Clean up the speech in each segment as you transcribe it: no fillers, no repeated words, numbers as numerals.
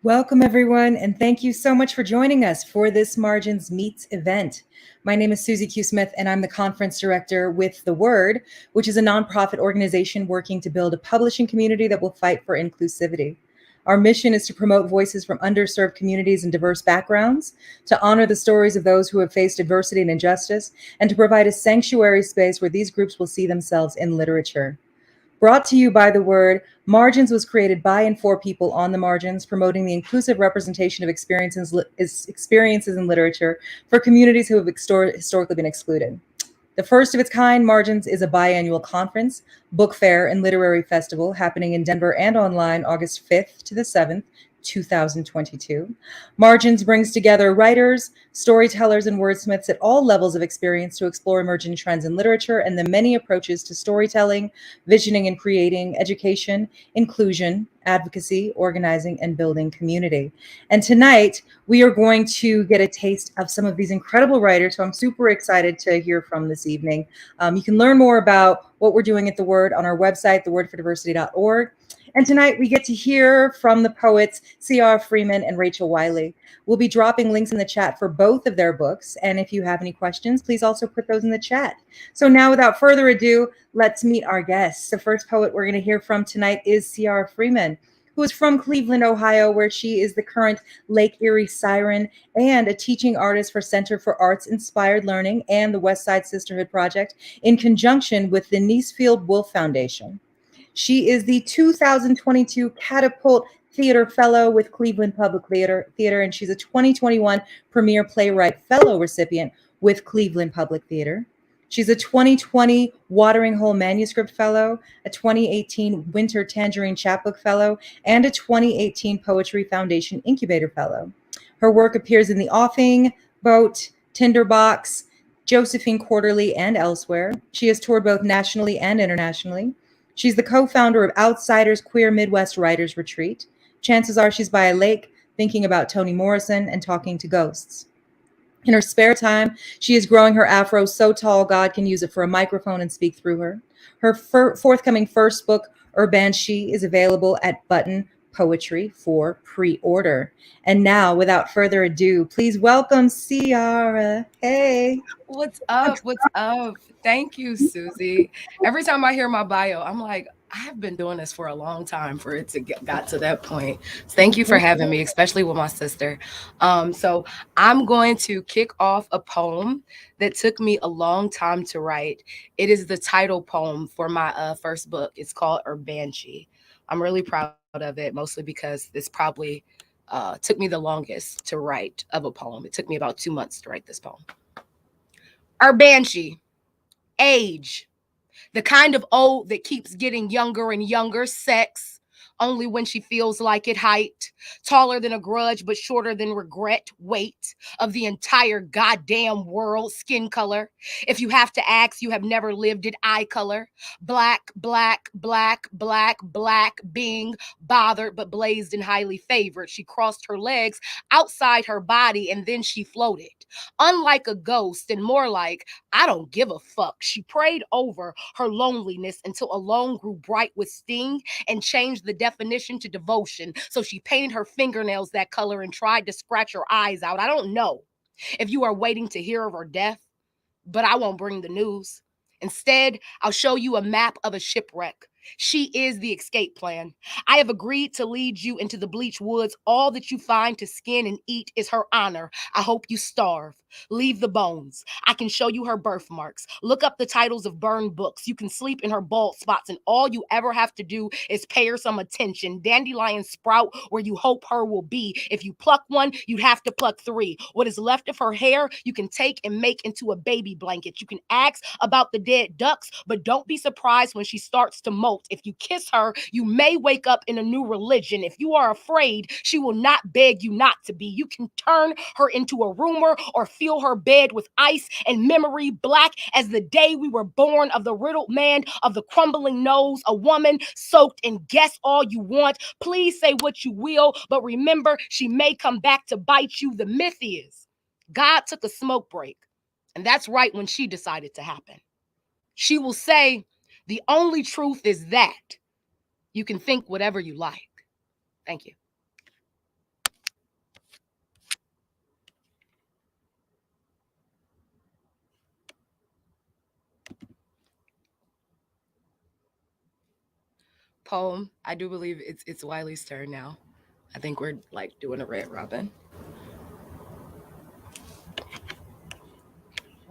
Welcome, everyone, and thank you so much for joining us for this Margins Meets event. My name is Susie Q. Smith, and I'm the conference director with The Word, which is a nonprofit organization working to build a publishing community that will fight for inclusivity. Our mission is to promote voices from underserved communities and diverse backgrounds, to honor the stories of those who have faced adversity and injustice, and to provide a sanctuary space where these groups will see themselves in literature. Brought to you by The Word, Margins was created by and for people on the margins, promoting the inclusive representation of experiences in literature for communities who have historically been excluded. The first of its kind, Margins, is a biannual conference, book fair, and literary festival happening in Denver and online August 5th to the 7th, 2022. Margins brings together writers, storytellers, and wordsmiths at all levels of experience to explore emerging trends in literature and the many approaches to storytelling, visioning and creating, education, inclusion, advocacy, organizing, and building community. And tonight, we are going to get a taste of some of these incredible writers who I'm super excited to hear from this evening. You can learn more about what we're doing at The Word on our website, thewordfordiversity.org. And tonight we get to hear from the poets Siaara Freeman and Rachel Wiley. We'll be dropping links in the chat for both of their books. And if you have any questions, please also put those in the chat. So now, without further ado, let's meet our guests. The first poet we're going to hear from tonight is Siaara Freeman, who is from Cleveland, Ohio, where she is the current Lake Erie Siren and a teaching artist for Center for Arts Inspired Learning and the Westside Sisterhood Project in conjunction with the Anisfieldwolf Foundation. She is the 2022 Catapult Theater Fellow with Cleveland Public Theater, and she's a 2021 Premier Playwright Fellow recipient with Cleveland Public Theater. She's a 2020 WateringHole Manuscript Fellow, a 2018 Winter Tangerine Chapbook Fellow, and a 2018 Poetry Foundation Incubator Fellow. Her work appears in The Offing, BOAAT, Tinderbox, Josephine Quarterly, and elsewhere. She has toured both nationally and internationally. She's the co-founder of Outsiders Queer Midwest Writers Retreat. Chances are she's by a lake thinking about Toni Morrison and talking to ghosts. In her spare time, she is growing her afro so tall God can use it for a microphone and speak through her. Her forthcoming first book, Urbanshee, is available at Button Poetry for pre-order. And now, without further ado, please welcome Siaara. Hey. What's up? What's up? Thank you, Susie. Every time I hear my bio, I'm like, I have been doing this for a long time for it to got to that point. So thank you for having me, especially with my sister. So I'm going to kick off a poem that took me a long time to write. It is the title poem for my first book. It's called Urbanshee. I'm really proud of it, mostly because this probably took me the longest to write of a poem. It took me about 2 months to write this poem. Urbanshee. Age. The kind of old that keeps getting younger and younger. Sex. Only when she feels like it. Height. Taller than a grudge, but shorter than regret. Weight of the entire goddamn world. Skin color. If you have to ask, you have never lived it. Eye color. Black, black, black, black, black. Being bothered, but blazed and highly favored. She crossed her legs outside her body and then she floated. Unlike a ghost and more like, I don't give a fuck. She prayed over her loneliness until alone grew bright with sting and changed the definition to devotion. So she painted her fingernails that color and tried to scratch her eyes out. I don't know if you are waiting to hear of her death, but I won't bring the news. Instead, I'll show you a map of a shipwreck. She is the escape plan. I have agreed to lead you into the bleach woods. All that you find to skin and eat is her honor. I hope you starve. Leave the bones. I can show you her birthmarks. Look up the titles of burned books. You can sleep in her bald spots, and all you ever have to do is pay her some attention. Dandelion sprout where you hope her will be. If you pluck one, you'd have to pluck 3. What is left of her hair, you can take and make into a baby blanket. You can ask about the dead ducks, but don't be surprised when she starts to molt. If you kiss her, you may wake up in a new religion. If you are afraid, she will not beg you not to be. You can turn her into a rumor or fill her bed with ice and memory, black as the day we were born, of the riddled man, of the crumbling nose, a woman soaked in guess all you want. Please say what you will, but remember, she may come back to bite you. The myth is God took a smoke break, and that's right when she decided to happen. She will say, the only truth is that you can think whatever you like. Thank you. poem. I do believe it's Wiley's turn now. I think we're like doing a red robin.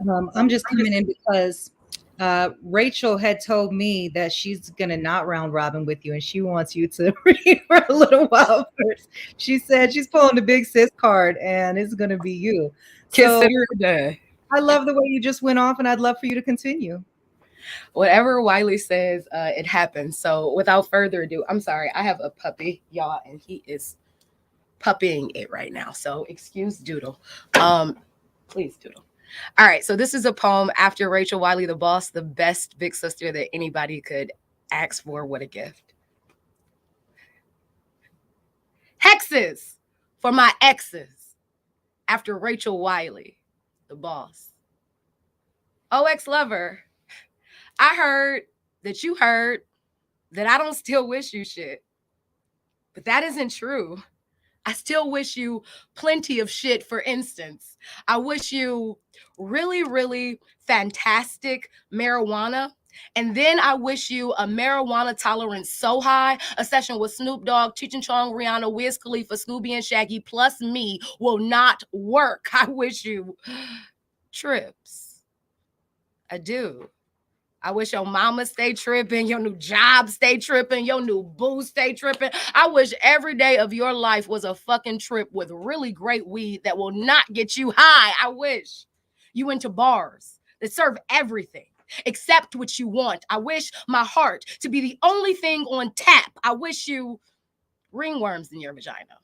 I'm just coming in because Rachel had told me that she's gonna not round robin with you, and she wants you to read for a little while first. She said she's pulling the big sis card, and it's gonna be you. So Consider it done. I love the way you just went off, and I'd love for you to continue. Whatever Wiley says, it happens. So without further ado, I'm sorry, I have a puppy, y'all, and he is puppying it right now. So excuse Doodle. Please, Doodle. All right, so this is a poem after Rachel Wiley, the boss, the best big sister that anybody could ask for. What a gift. Hexes for my exes after Rachel Wiley, the boss. Oh, ex-lover, I heard that you heard that I don't still wish you shit. But that isn't true. I still wish you plenty of shit. For instance, I wish you really, really fantastic marijuana. And then I wish you a marijuana tolerance so high, a session with Snoop Dogg, Cheech and Chong, Rihanna, Wiz Khalifa, Scooby and Shaggy, plus me will not work. I wish you trips. I do. I wish your mama stay tripping, your new job stay tripping, your new boo stay tripping. I wish every day of your life was a fucking trip with really great weed that will not get you high. I wish you into bars that serve everything except what you want. I wish my heart to be the only thing on tap. I wish you ringworms in your vagina.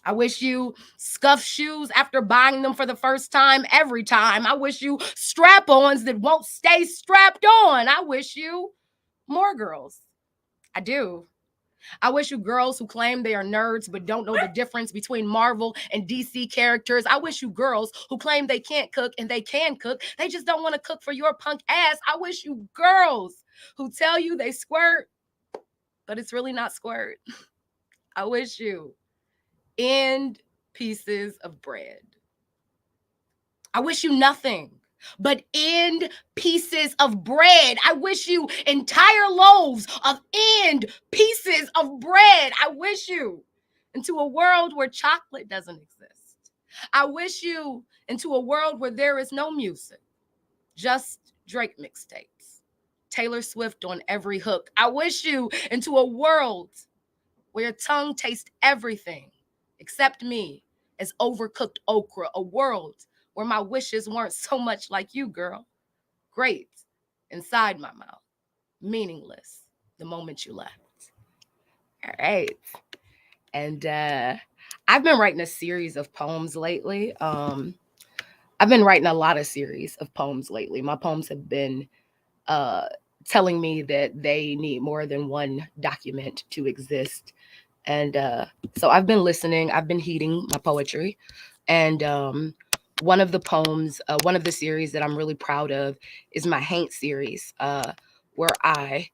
I wish you scuff shoes after buying them for the first time every time. I wish you strap-ons that won't stay strapped on. I wish you more girls. I do. I wish you girls who claim they are nerds but don't know the difference between Marvel and DC characters. I wish you girls who claim they can't cook and they can cook. They just don't want to cook for your punk ass. I wish you girls who tell you they squirt, but it's really not squirt. I wish you end pieces of bread. I wish you nothing but end pieces of bread. I wish you entire loaves of end pieces of bread. I wish you into a world where chocolate doesn't exist. I wish you into a world where there is no music, just Drake mixtapes, Taylor Swift on every hook. I wish you into a world where your tongue tastes everything except me as overcooked okra, a world where my wishes weren't so much like you, girl. Great inside my mouth, meaningless the moment you left. All right. And I've been writing a series of poems lately. I've been writing a lot of series of poems lately. My poems have been telling me that they need more than one document to exist. And so I've been listening. I've been heeding my poetry. And one of the poems, one of the series that I'm really proud of is my Haint series, where I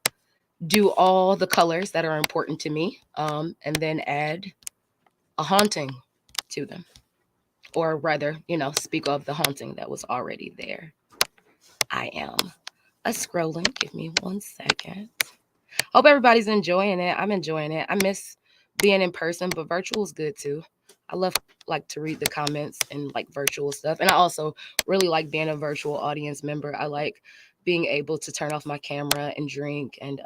do all the colors that are important to me and then add a haunting to them. Or rather, speak of the haunting that was already there. I am scrolling. Give me 1 second. Hope everybody's enjoying it. I'm enjoying it. I miss being in person, but virtual is good too. I love to read the comments and virtual stuff. And I also really like being a virtual audience member. I like being able to turn off my camera and drink and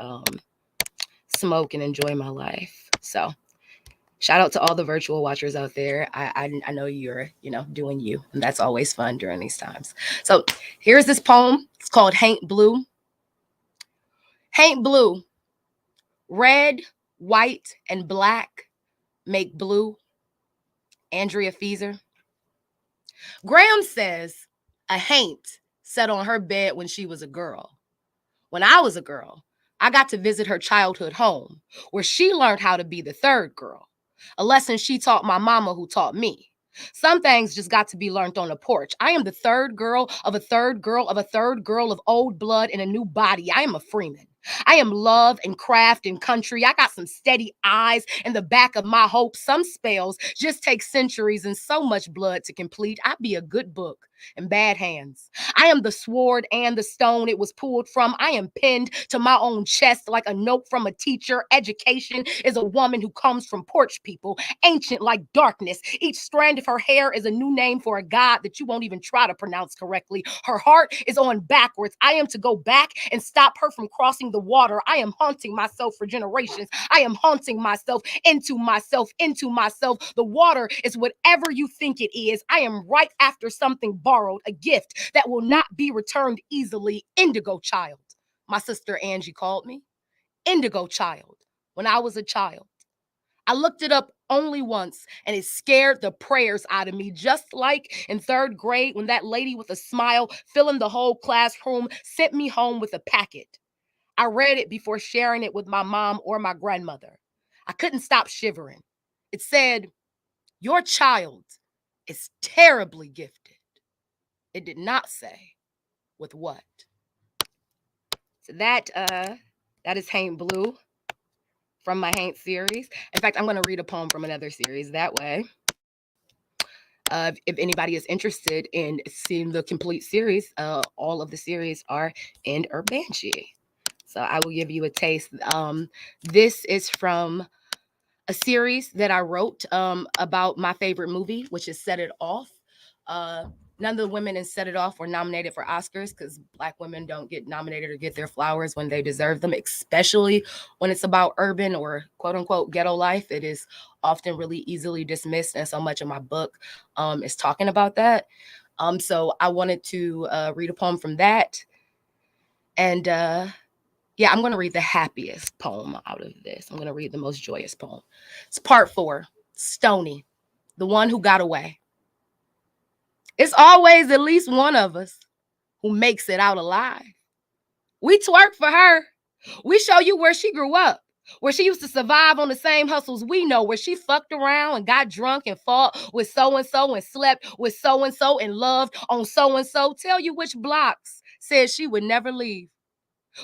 smoke and enjoy my life. So shout out to all the virtual watchers out there. I know you're, doing you. And that's always fun during these times. So here's this poem. It's called Haint Blue. Haint blue. Red, white, and black make blue. Andrea Feezer. Graham says a haint sat on her bed when she was a girl. When I was a girl, I got to visit her childhood home, where she learned how to be the third girl, a lesson she taught my mama who taught me. Some things just got to be learned on the porch. I am the third girl of a third girl of a third girl of old blood in a new body. I am a Freeman. I am love and craft and country. I got some steady eyes in the back of my hope. Some spells just take centuries and so much blood to complete. I be a good book in bad hands. I am the sword and the stone it was pulled from. I am pinned to my own chest like a note from a teacher. Education is a woman who comes from porch people, ancient like darkness. Each strand of her hair is a new name for a god that you won't even try to pronounce correctly. Her heart is on backwards. I am to go back and stop her from crossing the water. I am haunting myself for generations. I am haunting myself into myself, into myself. The water is whatever you think it is. I am right after something borrowed, a gift that will not be returned easily. Indigo child. My sister Angie called me Indigo child when I was a child. I looked it up only once and it scared the prayers out of me, just like in 3rd grade when that lady with a smile filling the whole classroom sent me home with a packet. I read it before sharing it with my mom or my grandmother. I couldn't stop shivering. It said, "Your child is terribly gifted." It did not say with what. So that is Haint Blue from my Haint series. In fact, I'm going to read a poem from another series that way. If anybody is interested in seeing the complete series, all of the series are in Urbanshee. So I will give you a taste. This is from a series that I wrote about my favorite movie, which is Set It Off. None of the women in Set It Off were nominated for Oscars because Black women don't get nominated or get their flowers when they deserve them, especially when it's about urban or quote unquote ghetto life. It is often really easily dismissed. And so much of my book is talking about that. So I wanted to read a poem from that. And yeah, I'm going to read the happiest poem out of this. I'm going to read the most joyous poem. It's part 4, Stony, the one who got away. It's always at least one of us who makes it out alive. We twerk for her. We show you where she grew up, where she used to survive on the same hustles we know, where she fucked around and got drunk and fought with so-and-so and slept with so-and-so and loved on so-and-so. Tell you which blocks said she would never leave.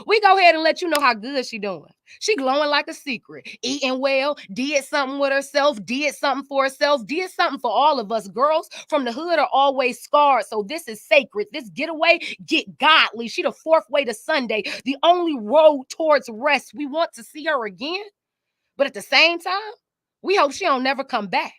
We go ahead and let you know how good she doing. She glowing like a secret, eating well, did something with herself, did something for herself, did something for all of us. Girls from the hood are always scarred, so this is sacred. This getaway, get godly. She the 4th way to Sunday, the only road towards rest. We want to see her again, but at the same time, we hope she don't never come back.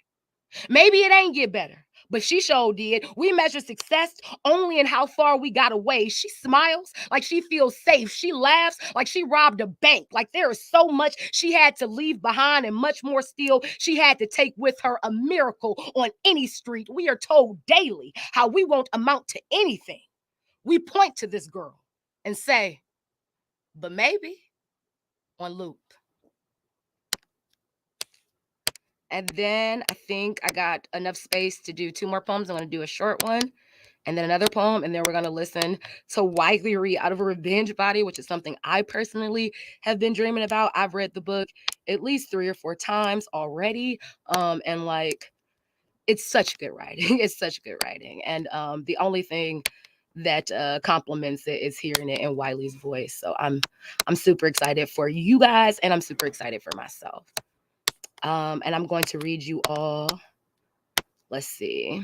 Maybe it ain't get better, but she sure did. We measure success only in how far we got away. She smiles like she feels safe. She laughs like she robbed a bank. Like there is so much she had to leave behind and much more still she had to take with her. A miracle on any street. We are told daily how we won't amount to anything. We point to this girl and say, but maybe, on loop. And then I think I got enough space to do 2 more poems. I'm going to do a short one and then another poem. And then we're going to listen to Wiley read Out of a Revenge Body, which is something I personally have been dreaming about. I've read the book at least 3 or 4 times already. And like, it's such good writing. It's such good writing. And the only thing that complements it is hearing it in Wiley's voice. So I'm super excited for you guys, and I'm super excited for myself. And I'm going to read you all. Let's see.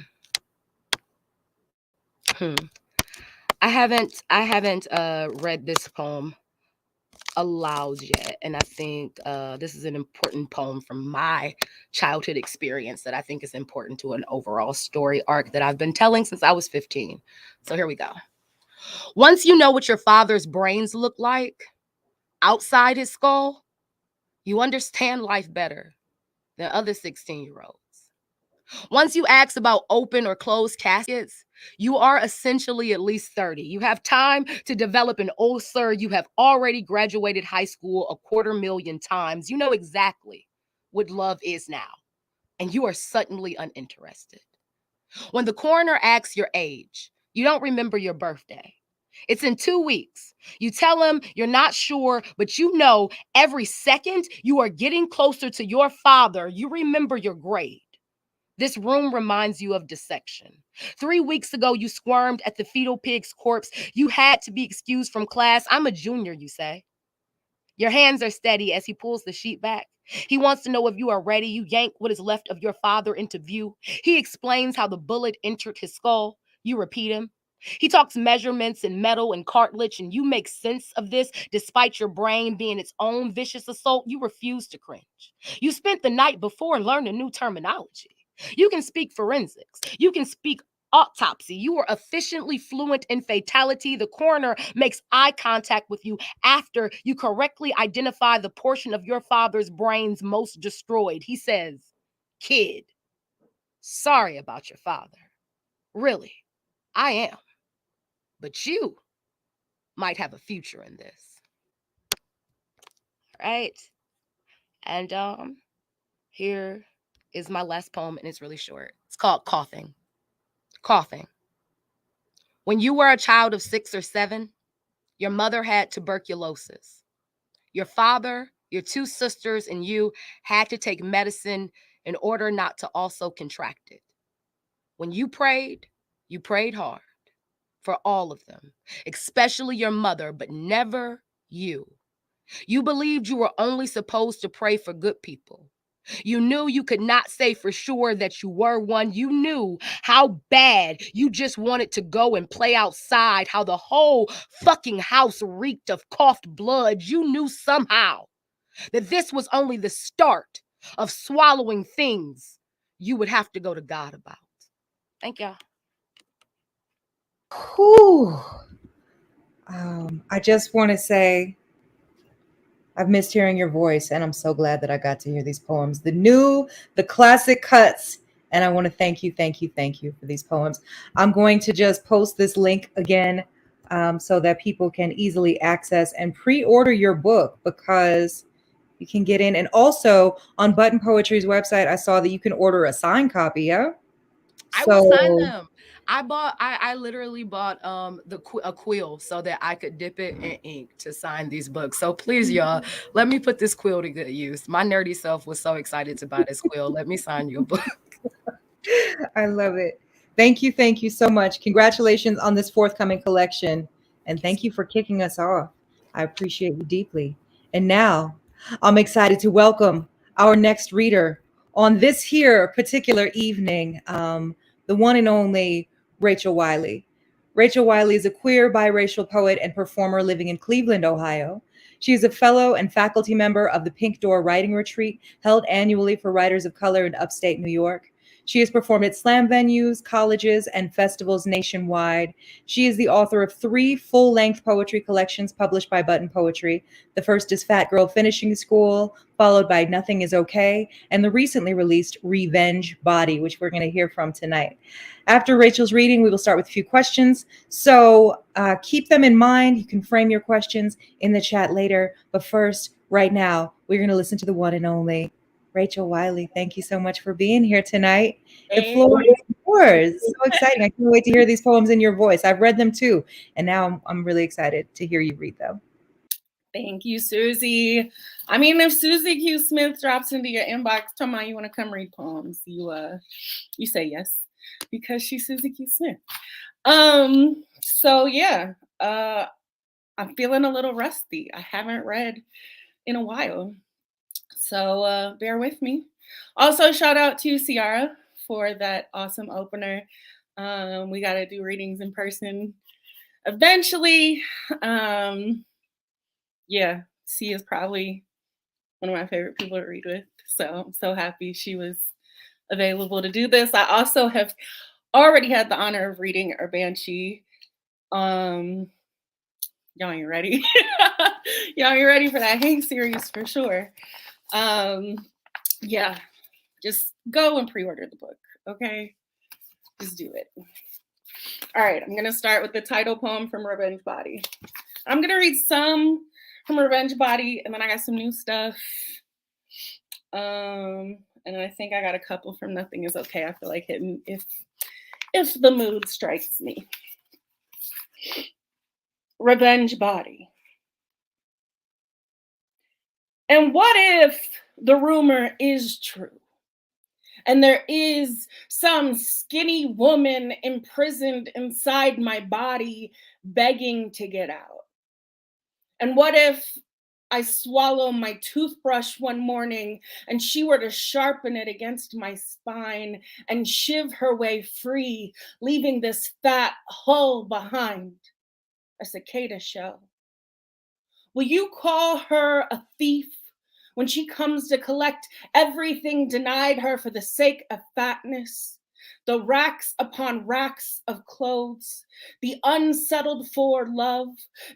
I haven't read this poem aloud yet, and I think this is an important poem from my childhood experience that I think is important to an overall story arc that I've been telling since I was 15. So here we go. Once you know what your father's brains look like outside his skull, you understand life better than other 16-year-olds. Once you ask about open or closed caskets, you are essentially at least 30. You have time to develop an ulcer. You have already graduated high school 250,000 times. You know exactly what love is now, and you are suddenly uninterested. When the coroner asks your age, you don't remember your birthday. It's in 2 weeks. You tell him you're not sure, but you know every second you are getting closer to your father. You remember your grade. This room reminds you of dissection. 3 weeks ago, you squirmed at the fetal pig's corpse. You had to be excused from class. I'm a junior, you say. Your hands are steady as he pulls the sheet back. He wants to know if you are ready. You yank what is left of your father into view. He explains how the bullet entered his skull. You repeat him. He talks measurements and metal and cartilage, and you make sense of this despite your brain being its own vicious assault. You refuse to cringe. You spent the night before learning new terminology. You can speak forensics. You can speak autopsy. You are efficiently fluent in fatality. The coroner makes eye contact with you after you correctly identify the portion of your father's brains most destroyed. He says, "Kid, sorry about your father. Really, I am. But you might have a future in this." Right? And here is my last poem, and it's really short. It's called Coughing. Coughing. When you were a child of 6 or 7, your mother had tuberculosis. Your father, your 2 sisters, and you had to take medicine in order not to also contract it. When you prayed hard for all of them, especially your mother, but never you. You believed you were only supposed to pray for good people. You knew you could not say for sure that you were one. You knew how bad you just wanted to go and play outside, how the whole fucking house reeked of coughed blood. You knew somehow that this was only the start of swallowing things you would have to go to God about. Thank y'all. Whew. I just want to say I've missed hearing your voice, and I'm so glad that I got to hear these poems. The classic cuts. And I want to thank you for these poems. I'm going to just post this link again so that people can easily access and pre-order your book, because you can get in. And also on Button Poetry's website, I saw that you can order a signed copy. Yeah. I will sign them. I literally bought a quill so that I could dip it in ink to sign these books. So please, y'all, let me put this quill to good use. My nerdy self was so excited to buy this quill. Let me sign your book. I love it. Thank you so much. Congratulations on this forthcoming collection. And thank you for kicking us off. I appreciate you deeply. And now I'm excited to welcome our next reader on this here particular evening, the one and only Rachel Wiley. Rachel Wiley is a queer, biracial poet and performer living in Cleveland, Ohio. She is a fellow and faculty member of the Pink Door Writing Retreat, held annually for writers of color in upstate New York. She has performed at slam venues, colleges, and festivals nationwide. She is the author of 3 full-length poetry collections published by Button Poetry. The first is Fat Girl Finishing School, followed by Nothing Is Okay, and the recently released Revenge Body, which we're going to hear from tonight. After Rachel's reading, we will start with a few questions. So keep them in mind. You can frame your questions in the chat later. But first, right now, we're going to listen to the one and only Rachel Wiley. Thank you so much for being here tonight. The floor is yours. So exciting. I can't wait to hear these poems in your voice. I've read them too. And now I'm really excited to hear you read them. Thank you, Susie. I mean, if Susie Q. Smith drops into your inbox, tell me you want to come read poems, you say yes, because she's Susie Q. Smith. So yeah, I'm feeling a little rusty. I haven't read in a while, so bear with me. Also, shout out to Siaara for that awesome opener. We got to do readings in person eventually. Yeah, C is probably one of my favorite people to read with. So I'm so happy she was available to do this. I also have already had the honor of reading Urbanshee. Y'all ain't ready. Y'all ain't ready for that Hank series for sure. Yeah, just go and pre-order the book, okay? Just do it. All right, I'm gonna start with the title poem from Revenge Body. I'm gonna read some from Revenge Body, and then I got some new stuff. And I think I got a couple from Nothing Is Okay. I feel like hitting if the mood strikes me. Revenge Body. And what if the rumor is true? And there is some skinny woman imprisoned inside my body begging to get out? And what if I swallow my toothbrush one morning and she were to sharpen it against my spine and shiv her way free, leaving this fat hull behind, a cicada shell. Will you call her a thief when she comes to collect everything denied her for the sake of fatness? The racks upon racks of clothes, the unsettled for love,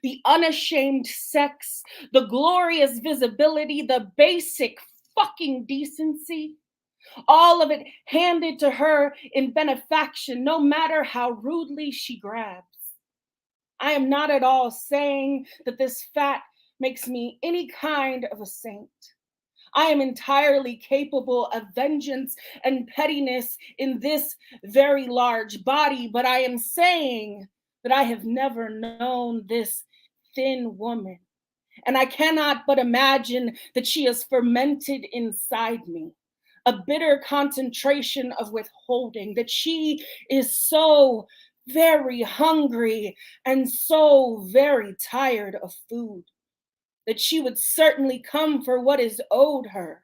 the unashamed sex, the glorious visibility, the basic fucking decency, all of it handed to her in benefaction, no matter how rudely she grabs. I am not at all saying that this fat makes me any kind of a saint. I am entirely capable of vengeance and pettiness in this very large body, but I am saying that I have never known this thin woman. And I cannot but imagine that she is fermented inside me, a bitter concentration of withholding, that she is so very hungry and so very tired of food, that she would certainly come for what is owed her.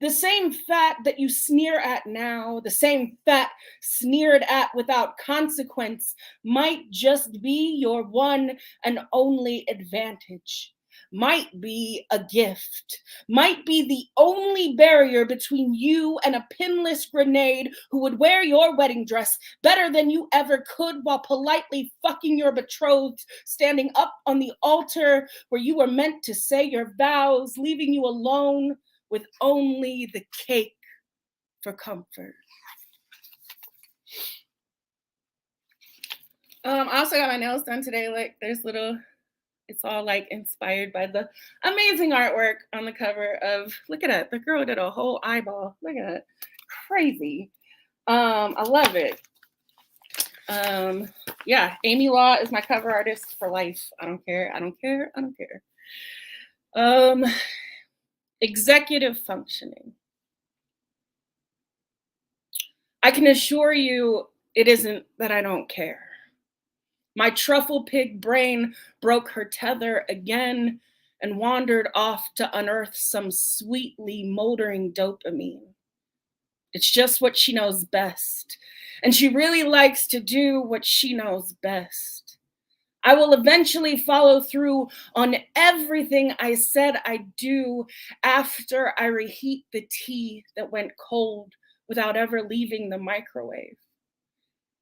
The same fat that you sneer at now, the same fat sneered at without consequence, might just be your one and only advantage, might be a gift, might be the only barrier between you and a pinless grenade who would wear your wedding dress better than you ever could while politely fucking your betrothed, standing up on the altar where you were meant to say your vows, leaving you alone with only the cake for comfort. I also got my nails done today. Like there's little, it's all like inspired by the amazing artwork on the cover of, look at it. The girl did a whole eyeball. Look at it. Crazy. I love it. Yeah, Amy Law is my cover artist for life. I don't care. Executive functioning. I can assure you it isn't that I don't care. My truffle pig brain broke her tether again and wandered off to unearth some sweetly motoring dopamine. It's just what she knows best, and she really likes to do what she knows best. I will eventually follow through on everything I said I'd do after I reheat the tea that went cold without ever leaving the microwave.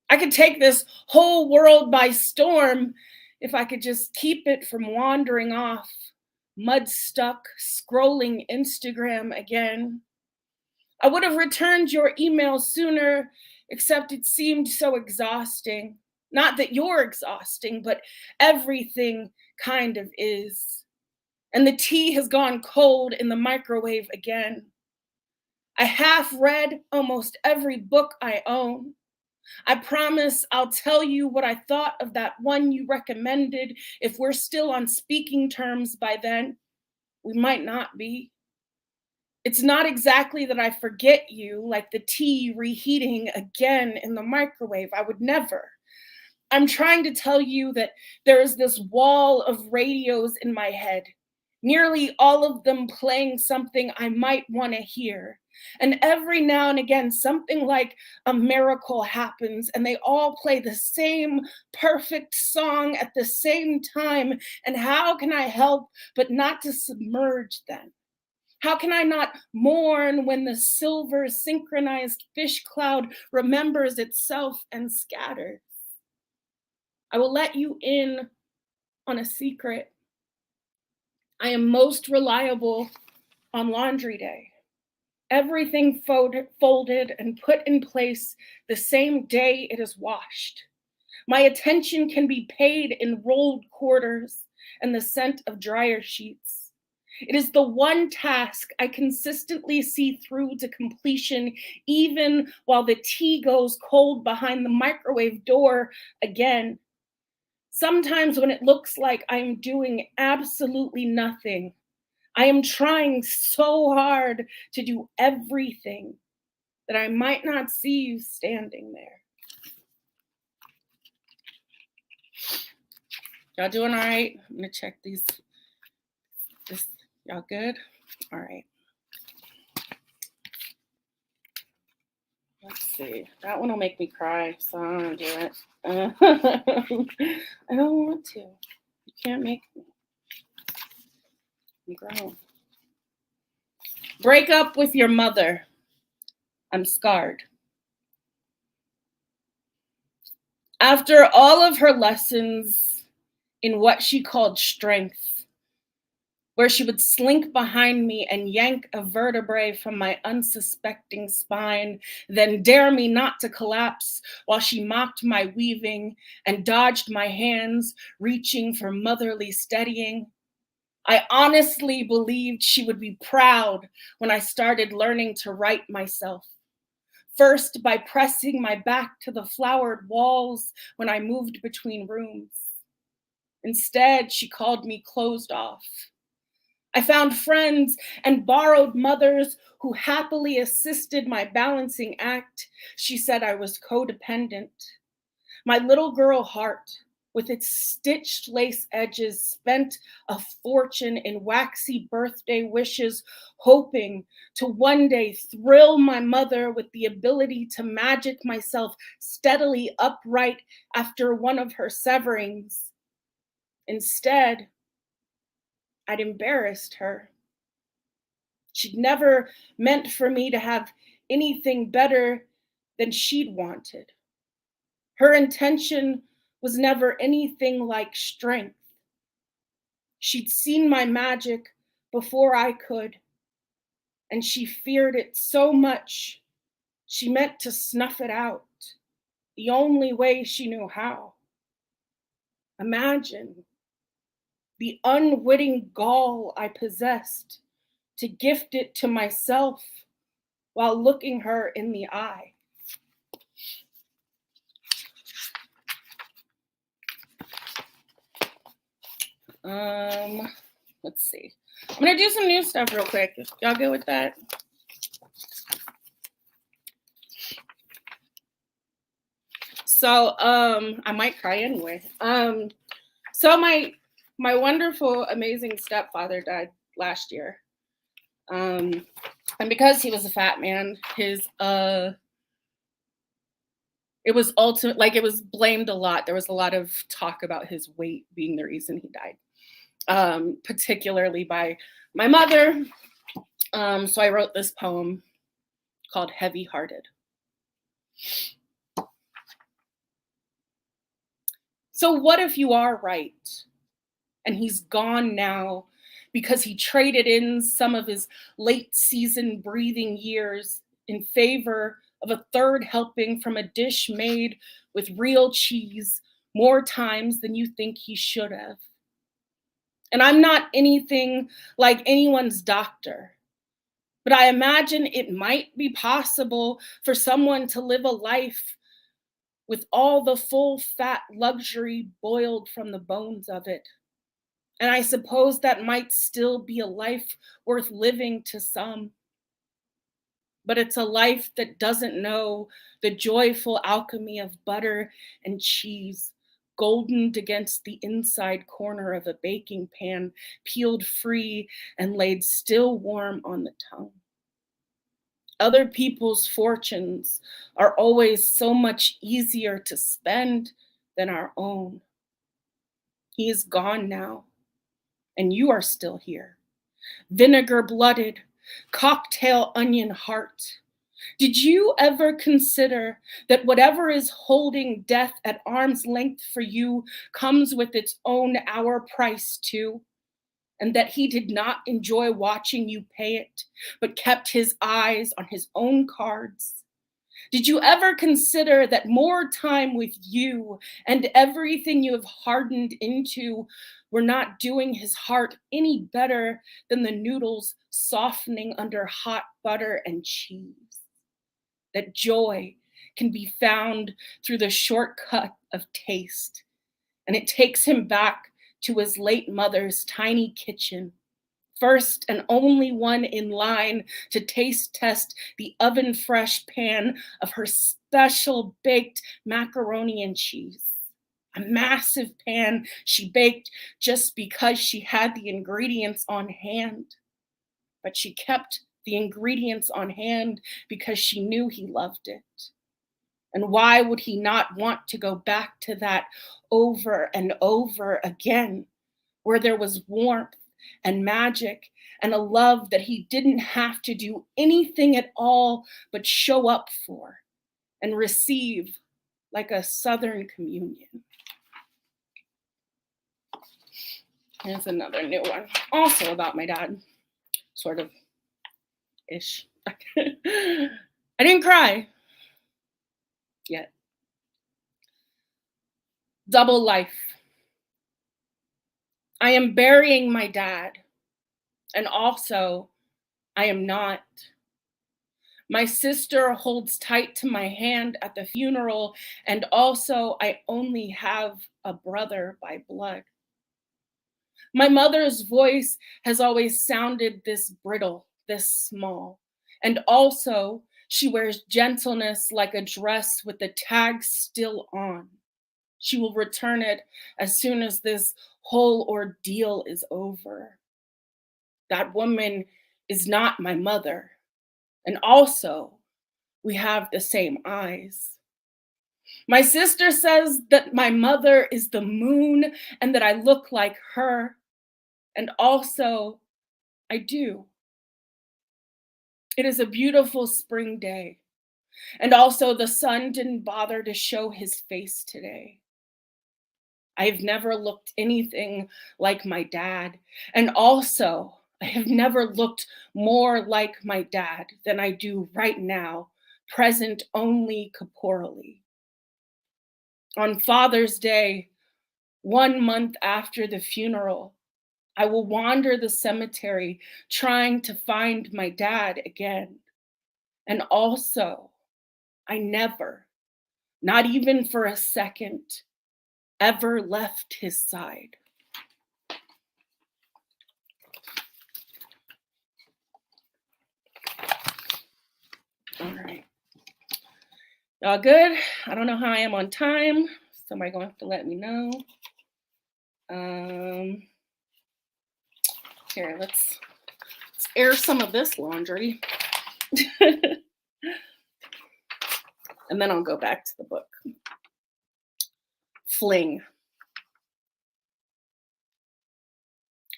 I could take this whole world by storm if I could just keep it from wandering off, mud stuck, scrolling Instagram again. I would have returned your email sooner, except it seemed so exhausting. Not that you're exhausting, but everything kind of is. And the tea has gone cold in the microwave again. I half read almost every book I own. I promise I'll tell you what I thought of that one you recommended. If we're still on speaking terms by then, we might not be. It's not exactly that I forget you, like the tea reheating again in the microwave. I would never. I'm trying to tell you that there is this wall of radios in my head, nearly all of them playing something I might want to hear. And every now and again, something like a miracle happens and they all play the same perfect song at the same time. And how can I help but not to submerge them? How can I not mourn when the silver synchronized fish cloud remembers itself and scatters? I will let you in on a secret. I am most reliable on laundry day. Everything folded and put in place the same day it is washed. My attention can be paid in rolled quarters and the scent of dryer sheets. It is the one task I consistently see through to completion, even while the tea goes cold behind the microwave door again. Sometimes when it looks like I'm doing absolutely nothing, I am trying so hard to do everything that I might not see you standing there. Y'all doing all right? I'm gonna check these Y'all good? All right. Let's see. That one will make me cry, so I'm gonna do it. I don't want to. You can't make me. I'm grown. Break up with your mother. I'm scarred. After all of her lessons in what she called strength, where she would slink behind me and yank a vertebrae from my unsuspecting spine, then dare me not to collapse while she mocked my weaving and dodged my hands, reaching for motherly steadying. I honestly believed she would be proud when I started learning to write myself. First, by pressing my back to the flowered walls when I moved between rooms. Instead, she called me closed off. I found friends and borrowed mothers who happily assisted my balancing act. She said I was codependent. My little girl heart, with its stitched lace edges, spent a fortune in waxy birthday wishes, hoping to one day thrill my mother with the ability to magic myself steadily upright after one of her severings. Instead, I'd embarrassed her. She'd never meant for me to have anything better than she'd wanted. Her intention was never anything like strength. She'd seen my magic before I could, and she feared it so much, she meant to snuff it out, the only way she knew how. Imagine the unwitting gall I possessed to gift it to myself while looking her in the eye. Let's see. I'm gonna do some new stuff real quick. Y'all good with that? So I might cry anyway. So my wonderful, amazing stepfather died last year. And because he was a fat man, his it was it was blamed a lot. There was a lot of talk about his weight being the reason he died, particularly by my mother. So I wrote this poem called Heavy Hearted. So what if you are right and he's gone now because he traded in some of his late season breathing years in favor of a third helping from a dish made with real cheese more times than you think he should have? And I'm not anything like anyone's doctor, but I imagine it might be possible for someone to live a life with all the full fat luxury boiled from the bones of it. And I suppose that might still be a life worth living to some. But it's a life that doesn't know the joyful alchemy of butter and cheese, goldened against the inside corner of a baking pan, peeled free and laid still warm on the tongue. Other people's fortunes are always so much easier to spend than our own. He is gone now, and you are still here. Vinegar-blooded, cocktail onion heart. Did you ever consider that whatever is holding death at arm's length for you comes with its own hour price too? And that he did not enjoy watching you pay it, but kept his eyes on his own cards? Did you ever consider that more time with you and everything you have hardened into were not doing his heart any better than the noodles softening under hot butter and cheese? That joy can be found through the shortcut of taste, and it takes him back to his late mother's tiny kitchen, first and only one in line to taste test the oven fresh pan of her special baked macaroni and cheese. A massive pan she baked just because she had the ingredients on hand. But she kept the ingredients on hand because she knew he loved it. And why would he not want to go back to that over and over again, where there was warmth and magic and a love that he didn't have to do anything at all but show up for and receive, like a Southern communion. Here's another new one, also about my dad, sort of ish. I didn't cry yet. Double life. I am burying my dad, and also I am not. My sister holds tight to my hand at the funeral, and also I only have a brother by blood. My mother's voice has always sounded this brittle, this small, and also she wears gentleness like a dress with the tag still on. She will return it as soon as this whole ordeal is over. That woman is not my mother. And also, we have the same eyes. My sister says that my mother is the moon and that I look like her. And also, I do. It is a beautiful spring day. And also, the sun didn't bother to show his face today. I've never looked anything like my dad. And also, I have never looked more like my dad than I do right now, present only corporally. On Father's Day, 1 month after the funeral, I will wander the cemetery trying to find my dad again. And also, I never, not even for a second, ever left his side. All right. Y'all good? I don't know how I am on time. Somebody gonna have to let me know. Here, let's air some of this laundry. And then I'll go back to the book. Fling.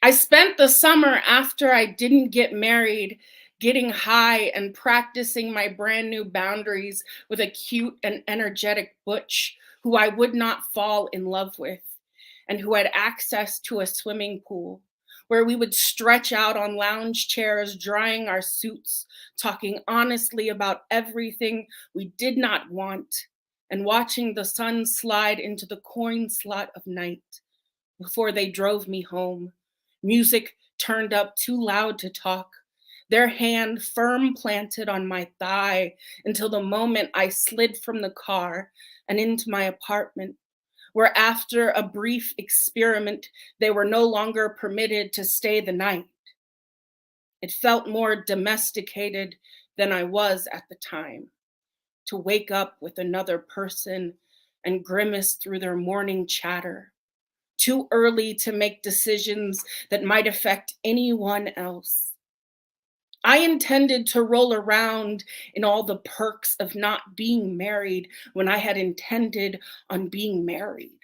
I spent the summer after I didn't get married getting high and practicing my brand new boundaries with a cute and energetic butch who I would not fall in love with and who had access to a swimming pool where we would stretch out on lounge chairs, drying our suits, talking honestly about everything we did not want, and watching the sun slide into the coin slot of night before they drove me home. Music turned up too loud to talk, their hand firm planted on my thigh until the moment I slid from the car and into my apartment, where after a brief experiment, they were no longer permitted to stay the night. It felt more domesticated than I was at the time, to wake up with another person and grimace through their morning chatter, too early to make decisions that might affect anyone else. I intended to roll around in all the perks of not being married when I had intended on being married.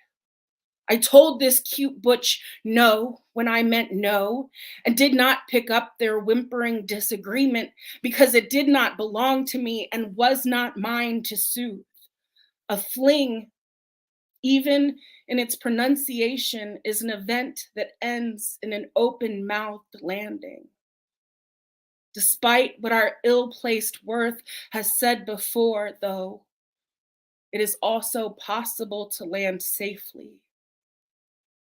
I told this cute butch no when I meant no, and did not pick up their whimpering disagreement because it did not belong to me and was not mine to soothe. A fling, even in its pronunciation, is an event that ends in an open-mouthed landing. Despite what our ill-placed worth has said before, though, it is also possible to land safely.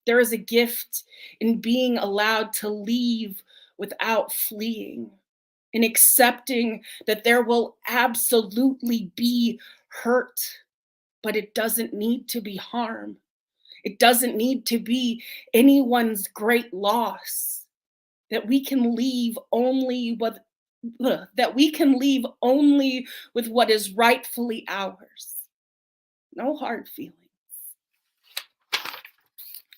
There is a gift in being allowed to leave without fleeing, in accepting that there will absolutely be hurt, but it doesn't need to be harm. It doesn't need to be anyone's great loss. That we can leave only with what is rightfully ours. No hard feelings.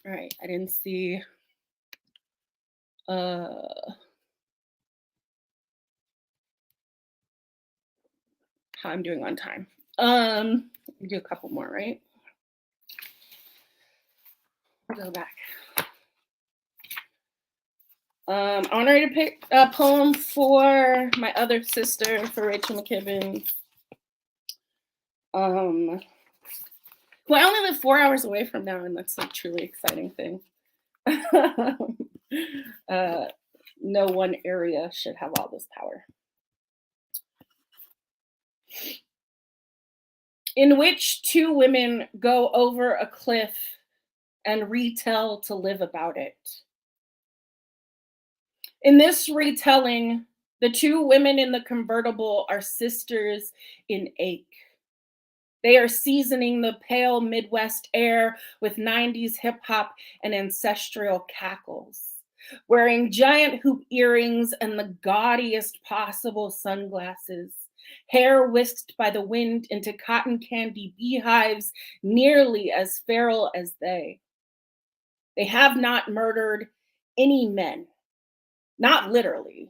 All right, I didn't see. How I'm doing on time. Do a couple more, right? I'll go back. I want to pick a poem for my other sister, for Rachel McKibben, who I only live 4 hours away from now, and that's a truly exciting thing. No one area should have all this power. In which two women go over a cliff and retell to live about it. In this retelling, the two women in the convertible are sisters in ache. They are seasoning the pale Midwest air with 90s hip hop and ancestral cackles, wearing giant hoop earrings and the gaudiest possible sunglasses, hair whisked by the wind into cotton candy beehives nearly as feral as they. They have not murdered any men, not literally,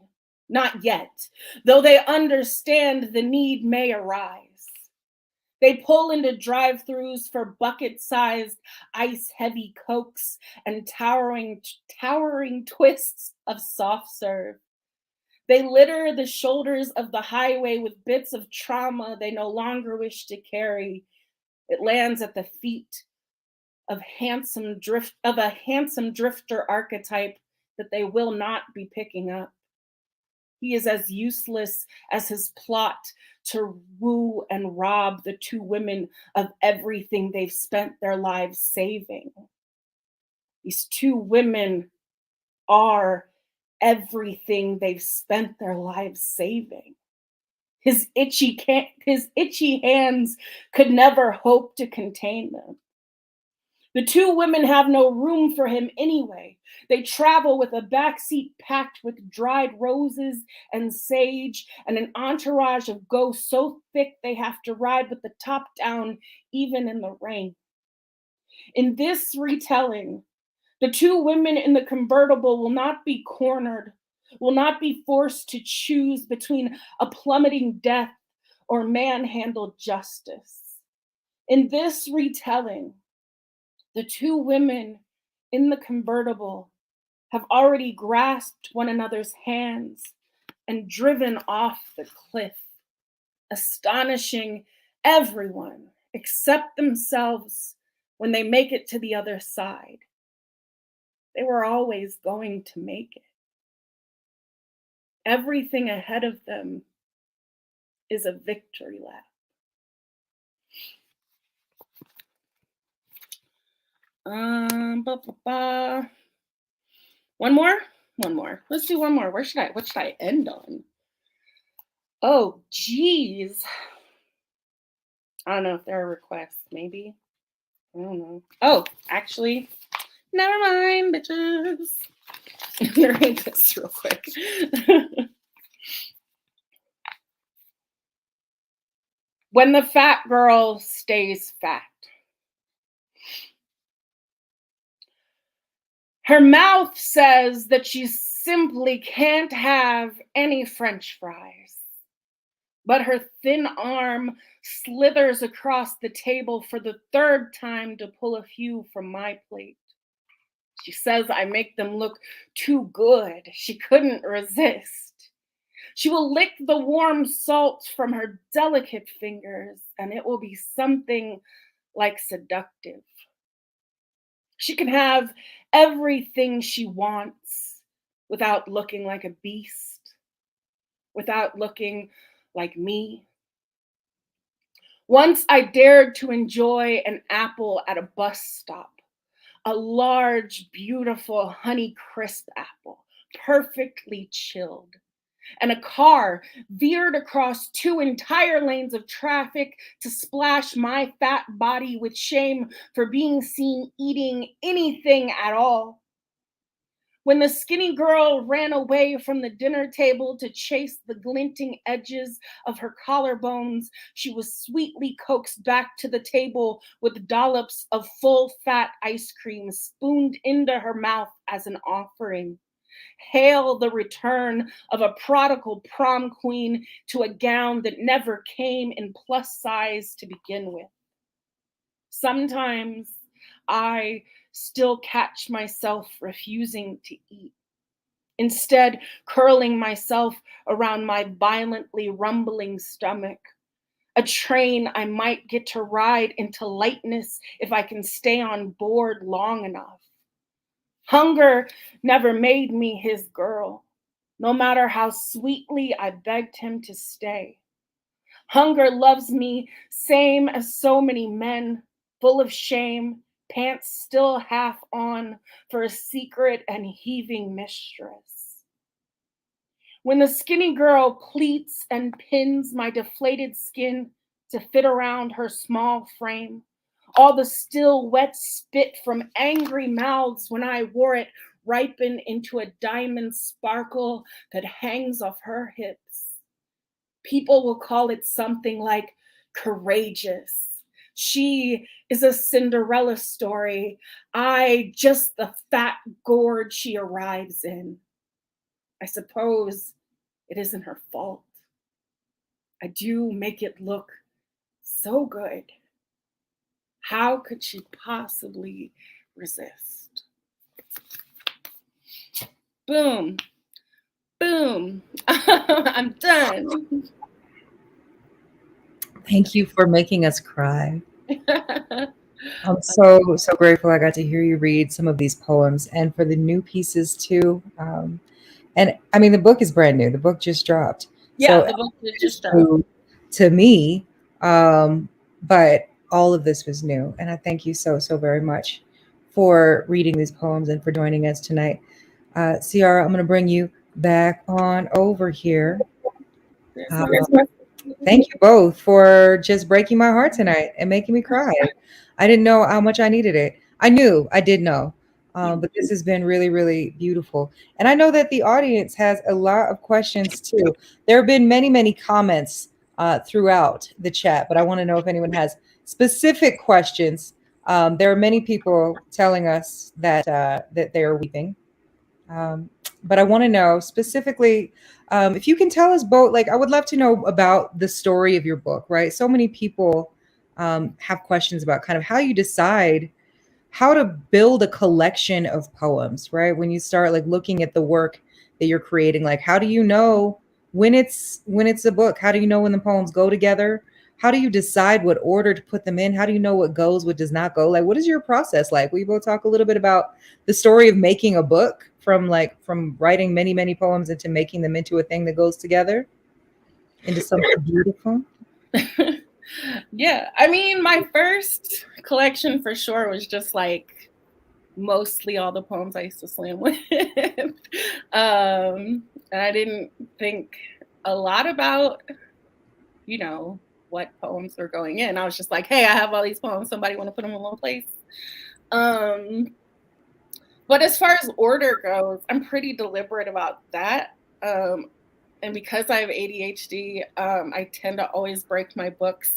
not yet, though they understand the need may arise. They pull into drive-thrus for bucket-sized, ice-heavy Cokes and towering twists of soft serve. They litter the shoulders of the highway with bits of trauma they no longer wish to carry. It lands at the feet of a handsome drifter archetype that they will not be picking up. He is as useless as his plot to woo and rob the two women of everything they've spent their lives saving. These two women are everything they've spent their lives saving. His itchy hands could never hope to contain them. The two women have no room for him anyway. They travel with a backseat packed with dried roses and sage and an entourage of ghosts so thick they have to ride with the top down even in the rain. In this retelling, the two women in the convertible will not be cornered, will not be forced to choose between a plummeting death or manhandled justice. In this retelling, the two women in the convertible have already grasped one another's hands and driven off the cliff, astonishing everyone except themselves when they make it to the other side. They were always going to make it. Everything ahead of them is a victory lap. One more. Let's do one more. What should I end on? Oh, geez. I don't know if there are requests, maybe. I don't know. Oh, actually, never mind, bitches. I'm gonna read this real quick. When the fat girl stays fat. Her mouth says that she simply can't have any French fries, but her thin arm slithers across the table for the third time to pull a few from my plate. She says I make them look too good. She couldn't resist. She will lick the warm salt from her delicate fingers, and it will be something like seductive. She can have everything she wants without looking like a beast, without looking like me. Once I dared to enjoy an apple at a bus stop, a large, beautiful Honey Crisp apple, perfectly chilled. And a car veered across 2 entire lanes of traffic to splash my fat body with shame for being seen eating anything at all. When the skinny girl ran away from the dinner table to chase the glinting edges of her collarbones, she was sweetly coaxed back to the table with dollops of full-fat ice cream spooned into her mouth as an offering. Hail the return of a prodigal prom queen to a gown that never came in plus size to begin with. Sometimes I still catch myself refusing to eat, instead curling myself around my violently rumbling stomach, a train I might get to ride into lightness if I can stay on board long enough. Hunger never made me his girl, no matter how sweetly I begged him to stay. Hunger loves me, same as so many men, full of shame, pants still half on for a secret and heaving mistress. When the skinny girl pleats and pins my deflated skin to fit around her small frame, all the still wet spit from angry mouths when I wore it ripen into a diamond sparkle that hangs off her hips. People will call it something like courageous. She is a Cinderella story. I just the fat gourd she arrives in. I suppose it isn't her fault. I do make it look so good. How could she possibly resist? Boom. Boom. I'm done. Thank you for making us cry. I'm so grateful I got to hear you read some of these poems, and for the new pieces too. And I mean, the book is brand new. The book just dropped. Yeah, So the book just dropped. new to me, but all of this was new, and I thank you so very much for reading these poems and for joining us tonight. Siaara, I'm going to bring you back on over here. Thank you both for just breaking my heart tonight and making me cry. I didn't know how much I needed it. I did know. But this has been really beautiful. And I know that the audience has a lot of questions too. There have been many comments throughout the chat, but I want to know if anyone has specific questions. There are many people telling us that that they're weeping. But I want to know specifically if you can tell us both, like, I would love to know about the story of your book, right? So many people have questions about kind of how you decide how to build a collection of poems, right? When you start like looking at the work that you're creating, like, how do you know when it's a book? How do you know when the poems go together? How do you decide what order to put them in? How do you know what goes, what does not go? Like, what is your process like? Will you both talk a little bit about the story of making a book, from writing many poems into making them into a thing that goes together into something beautiful? Yeah, I mean, my first collection for sure was just like mostly all the poems I used to slam with. And I didn't think a lot about, what poems were going in. I was just like, hey, I have all these poems. Somebody want to put them in one place? But as far as order goes, I'm pretty deliberate about that. And because I have ADHD, I tend to always break my books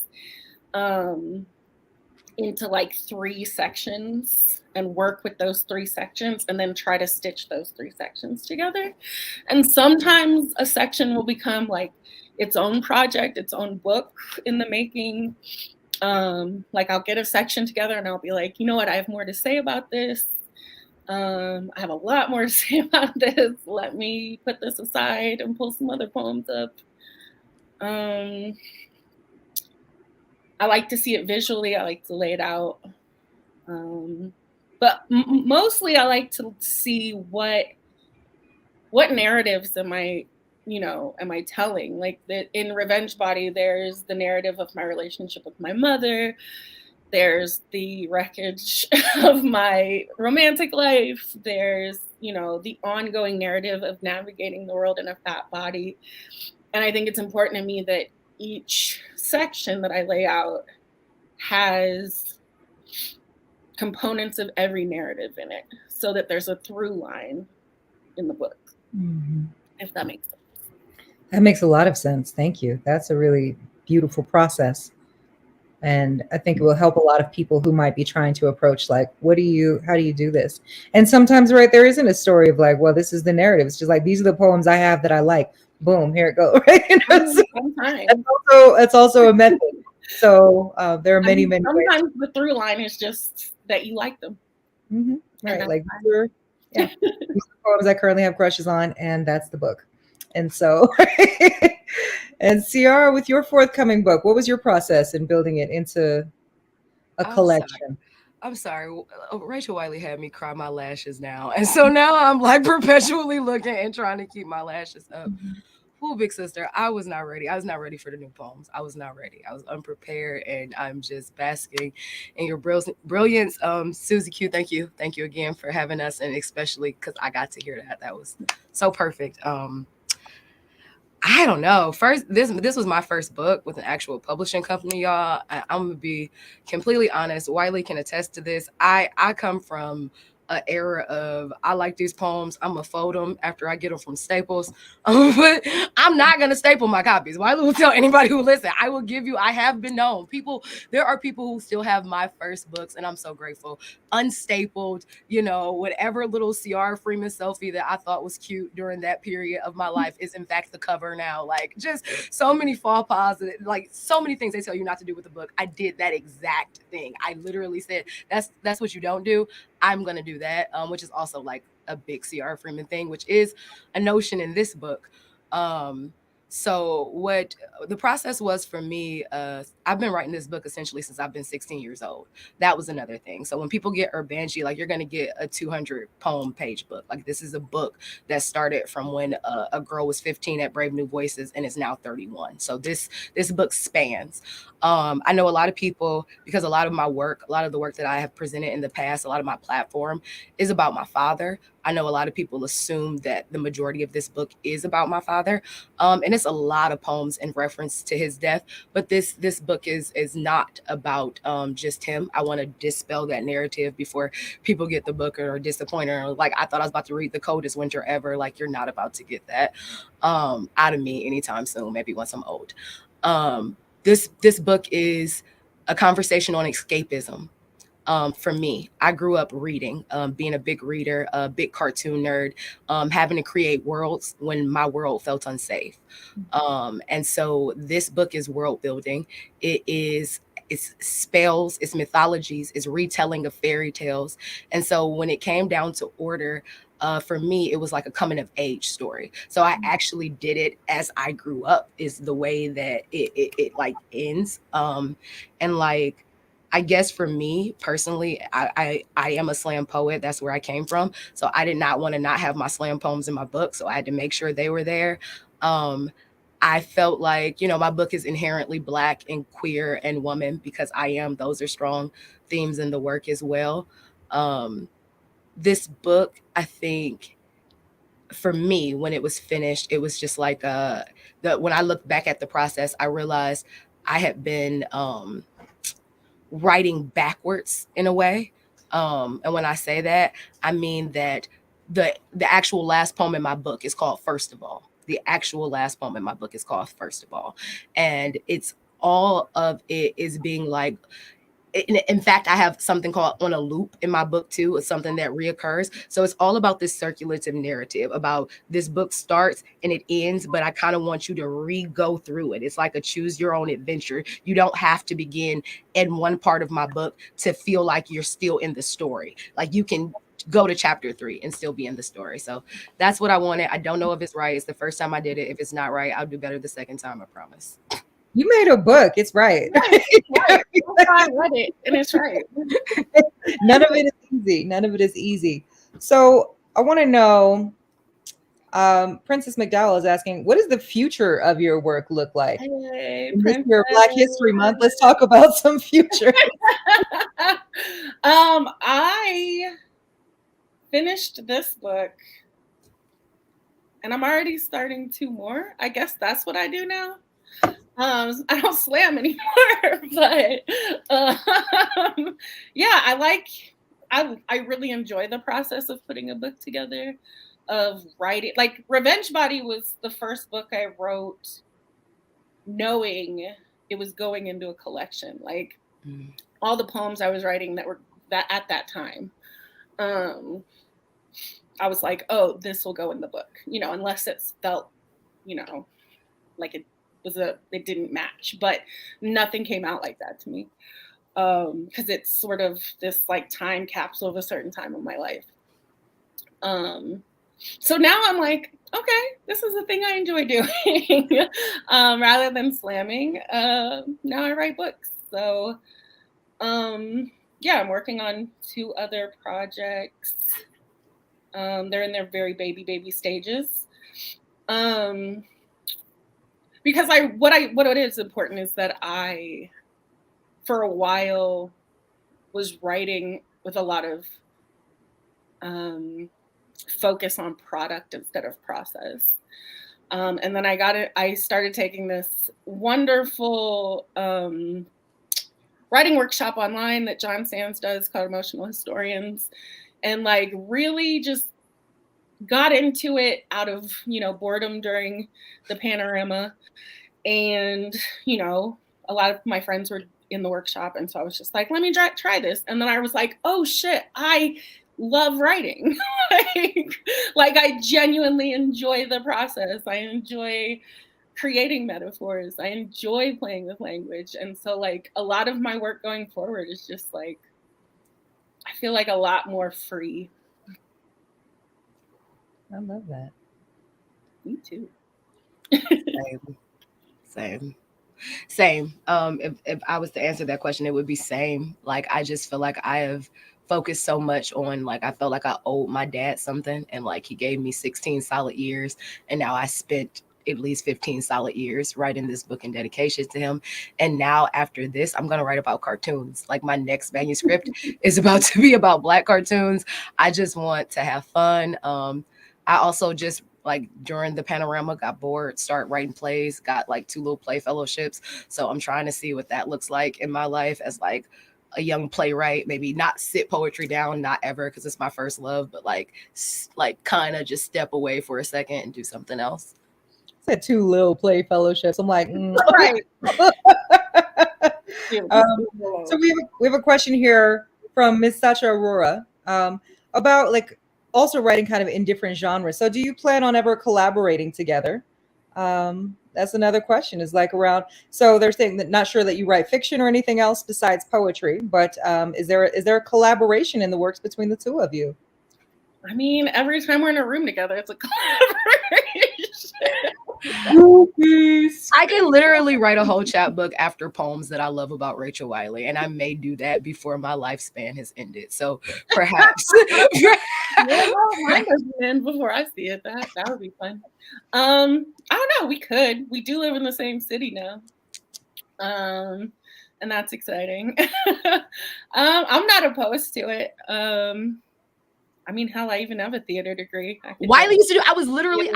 into like 3 sections and work with those 3 sections and then try to stitch those 3 sections together. And sometimes a section will become like its own project, its own book in the making. Like I'll get a section together and I'll be like, you know what, I have more to say about this. I have a lot more to say about this. Let me put this aside and pull some other poems up. I like to see it visually. I like to lay it out. But mostly I like to see what narratives am I telling? Like in Revenge Body, there's the narrative of my relationship with my mother. There's the wreckage of my romantic life. There's, the ongoing narrative of navigating the world in a fat body. And I think it's important to me that each section that I lay out has components of every narrative in it so that there's a through line. in the book, if that makes sense. That makes a lot of sense. Thank you. That's a really beautiful process. And I think it will help a lot of people who might be trying to approach, like, how do you do this? And sometimes, right, there isn't a story of like, well, this is the narrative. It's just like, these are the poems I have that I like. Boom, here it goes. Right? So it's also a method. So there are many ways. Sometimes the through line is just that you like them. Right, like these are poems I currently have crushes on, and that's the book. And so, and Siaara, with your forthcoming book, what was your process in building it into a collection? I'm sorry. Rachel Wiley had me cry my lashes now. And so now I'm like perpetually looking and trying to keep my lashes up. Ooh, big sister, I was not ready. I was not ready for the new poems. I was not ready. I was unprepared, and I'm just basking in your brilliance. Susie Q, thank you. Thank you again for having us, and especially because I got to hear that. That was so perfect. I don't know. First, this was my first book with an actual publishing company, y'all. I'm gonna be completely honest. Wiley can attest to this. I come from an era of I like these poems. I'm gonna fold them after I get them from Staples, but I'm not gonna staple my copies. Wiley will tell anybody who listen. I will give you. I have been known. There are people who still have my first books, and I'm so grateful. Unstapled, whatever little Siaara Freeman selfie that I thought was cute during that period of my life is in fact the cover now. Like, just so many faux pas, like so many things they tell you not to do with the book. I did that exact thing. I literally said, that's what you don't do. I'm gonna do that, which is also like a big Siaara Freeman thing, which is a notion in this book. So what the process was for me, I've been writing this book essentially since I've been 16 years old. That was another thing. So when people get Urbanshee, like, you're going to get a 200 poem page book. Like, this is a book that started from when a girl was 15 at Brave New Voices and is now 31. So this book spans. I know a lot of people, because a lot of my work, a lot of the work that I have presented in the past, a lot of my platform is about my father. I know a lot of people assume that the majority of this book is about my father. And it's a lot of poems in reference to his death. But this book is not about just him. I want to dispel that narrative before people get the book or are disappointed. Or like, I thought I was about to read The Coldest Winter Ever. Like, you're not about to get that out of me anytime soon, maybe once I'm old. This book is a conversation on escapism. For me, I grew up reading, being a big reader, a big cartoon nerd, having to create worlds when my world felt unsafe. And so this book is world building. It's spells, it's mythologies, it's retelling of fairy tales. And so when it came down to order, for me, it was like a coming of age story. So I actually did it as I grew up, is the way that it like ends. And like, I guess for me personally, I am a slam poet. That's where I came from. So I did not want to not have my slam poems in my book. So I had to make sure they were there. I felt like, my book is inherently Black and queer and woman because I am. Those are strong themes in the work as well. This book, I think, for me, when it was finished, it was just like when I look back at the process, I realized I had been writing backwards in a way. And when I say that, I mean that the actual last poem in my book is called First of All. The actual last poem in my book is called First of All. And it's all of it is being like, in fact, I have something called On a Loop in my book too. It's something that reoccurs. So it's all about this circulative narrative about this book starts and it ends, but I kind of want you to go through it. It's like a choose your own adventure. You don't have to begin in one part of my book to feel like you're still in the story. Like, you can go to chapter 3 and still be in the story. So that's what I wanted. I don't know if it's right. It's the first time I did it. If it's not right, I'll do better the second time, I promise. You made a book. It's right. Right. I read it, and it's right. None of it is easy. None of it is easy. So I want to know, Princess McDowell is asking, what does the future of your work look like? Hey, this year, Black History Month, let's talk about some future. I finished this book, and I'm already starting 2 more. I guess that's what I do now. I don't slam anymore, but yeah, I really enjoy the process of putting a book together. of writing. Like Revenge Body was the first book I wrote knowing it was going into a collection. Like all the poems I was writing that were that at that time, I was like, oh, this will go in the book, you know, unless it felt, you know, like it didn't match, but nothing came out like that to me. Because it's sort of this like time capsule of a certain time of my life. So now I'm like, okay, this is the thing I enjoy doing. Rather than slamming, now I write books. So yeah, I'm working on 2 other projects. They're in their very baby stages. Because what it is important is that I, for a while, was writing with a lot of focus on product instead of process. And then I started taking this wonderful writing workshop online that John Sands does called Emotional Historians, and like really just got into it out of, you know, boredom during the panorama. And, you know, a lot of my friends were in the workshop. And so I was just like, let me try this. And then I was like, oh shit, I love writing. like I genuinely enjoy the process. I enjoy creating metaphors. I enjoy playing with language. And so like a lot of my work going forward is just like, I feel like a lot more free. I love that. Me too. Same. If I was to answer that question, it would be same. Like, I just feel like I have focused so much on, like, I felt like I owed my dad something, and like he gave me 16 solid years, and now I spent at least 15 solid years writing this book in dedication to him. And now after this, I'm going to write about cartoons. Like my next manuscript is about to be about Black cartoons. I just want to have fun. I also just, like, during the panorama, got bored, start writing plays, got like 2 little play fellowships. So I'm trying to see what that looks like in my life as like a young playwright. Maybe not sit poetry down, not ever, because it's my first love, but like kind of just step away for a second and do something else. I said 2 little play fellowships. I'm like, right. So we have a question here from Miss Sacha Aurora about like also writing kind of in different genres. So do you plan on ever collaborating together? That's another question, is like around, so they're saying that not sure that you write fiction or anything else besides poetry, but is there a collaboration in the works between the 2 of you? I mean, every time we're in a room together, it's a collaboration. I can literally write a whole chapbook after poems that I love about Rachel Wiley, and I may do that before my lifespan has ended. So perhaps. Mine doesn't end before I see it. That would be fun. I don't know. We could. We do live in the same city now, and that's exciting. I'm not opposed to it. I mean, hell, I even have a theater degree. Wiley used to do, I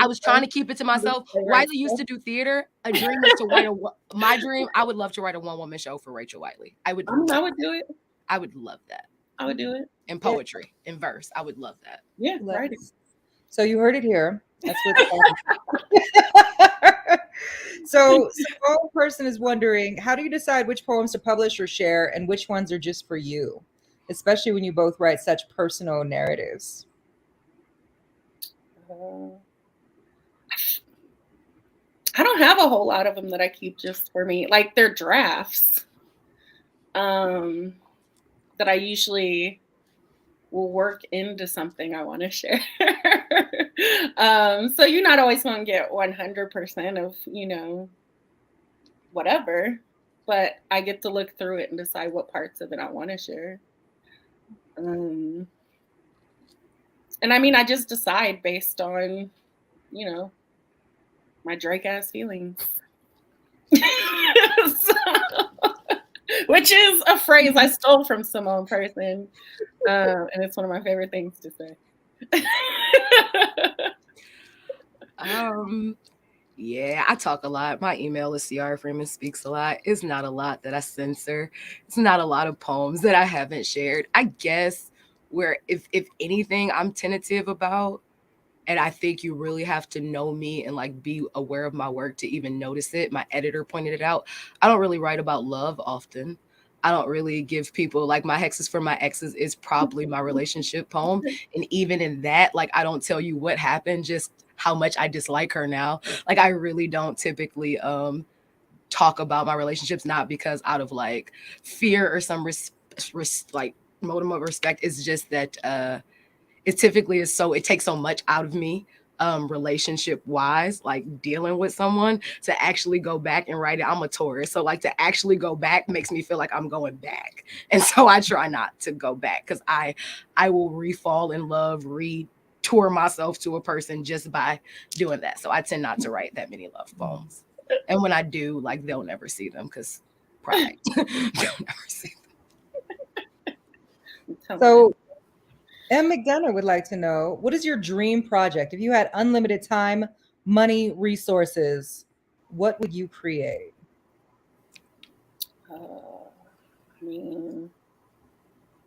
was trying to keep it to myself. Wiley used to do theater. A dream is to write my dream, I would love to write a 1-woman show for Rachel Wiley. I would do it. I would love that. I would do it. In poetry, in verse. I would love that. Yeah, writing. So you heard it here. That's what So one person is wondering, how do you decide which poems to publish or share and which ones are just for you? Especially when you both write such personal narratives. I don't have a whole lot of them that I keep just for me. Like, they're drafts that I usually will work into something I want to share. So you're not always going to get 100% of, you know, whatever, but I get to look through it and decide what parts of it I want to share. And I mean, I just decide based on, you know, my Drake ass feelings. Which is a phrase I stole from Simone Person. And it's one of my favorite things to say. Yeah, I talk a lot. My email is Siaara Freeman Speaks a Lot. It's not a lot that I censor. It's not a lot of poems that I haven't shared. I guess where if anything I'm tentative about And I think you really have to know me and like be aware of my work to even notice it. My editor pointed it out. I don't really write about love often. I don't really give people like my hexes for my exes is probably my relationship poem. And even in that, like I don't tell you what happened, just how much I dislike her now. Like I really don't typically talk about my relationships, not because out of like fear or some like modicum of respect. It's just that it typically is so, it takes so much out of me relationship wise, like dealing with someone, to actually go back and write it. I'm a Taurus, so like to actually go back makes me feel like I'm going back, and so I try not to go back because I will refall in love, tour myself to a person just by doing that. So I tend not to write that many love poems, and when I do, like they'll never see them because pride. They'll never see them. So M. McDonough would like to know, what is your dream project? If you had unlimited time, money, resources, what would you create? I mean,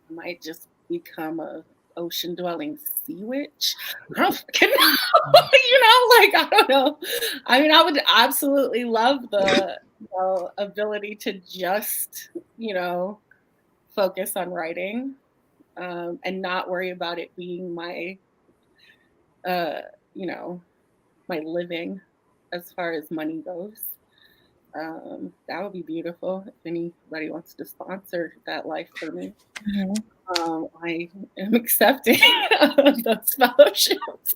I might just become a ocean dwelling sea witch. I don't fucking know. Like I don't know. I mean, I would absolutely love the ability to just, focus on writing. And not worry about it being my, my living as far as money goes. That would be beautiful if anybody wants to sponsor that life for me. Mm-hmm. I am accepting those fellowships.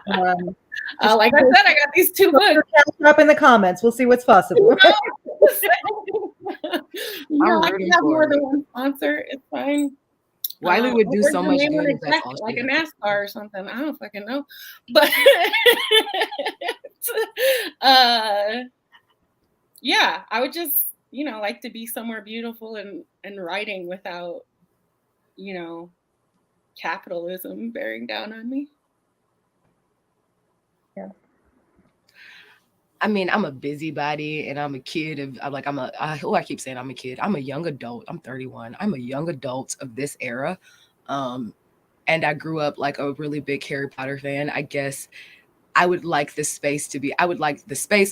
Like I said, I got these 2 books. Up in the comments. We'll see what's possible. I can have more than one sponsor. It's fine. Wiley would do so much good. Like a NASCAR or something. I don't fucking know. But yeah, I would just, like to be somewhere beautiful and writing without, capitalism bearing down on me. Yeah. I mean, I'm a busybody and I'm a kid of like, I keep saying I'm a kid. I'm a young adult. I'm 31. I'm a young adult of this era. And I grew up like a really big Harry Potter fan. I guess I would like the space,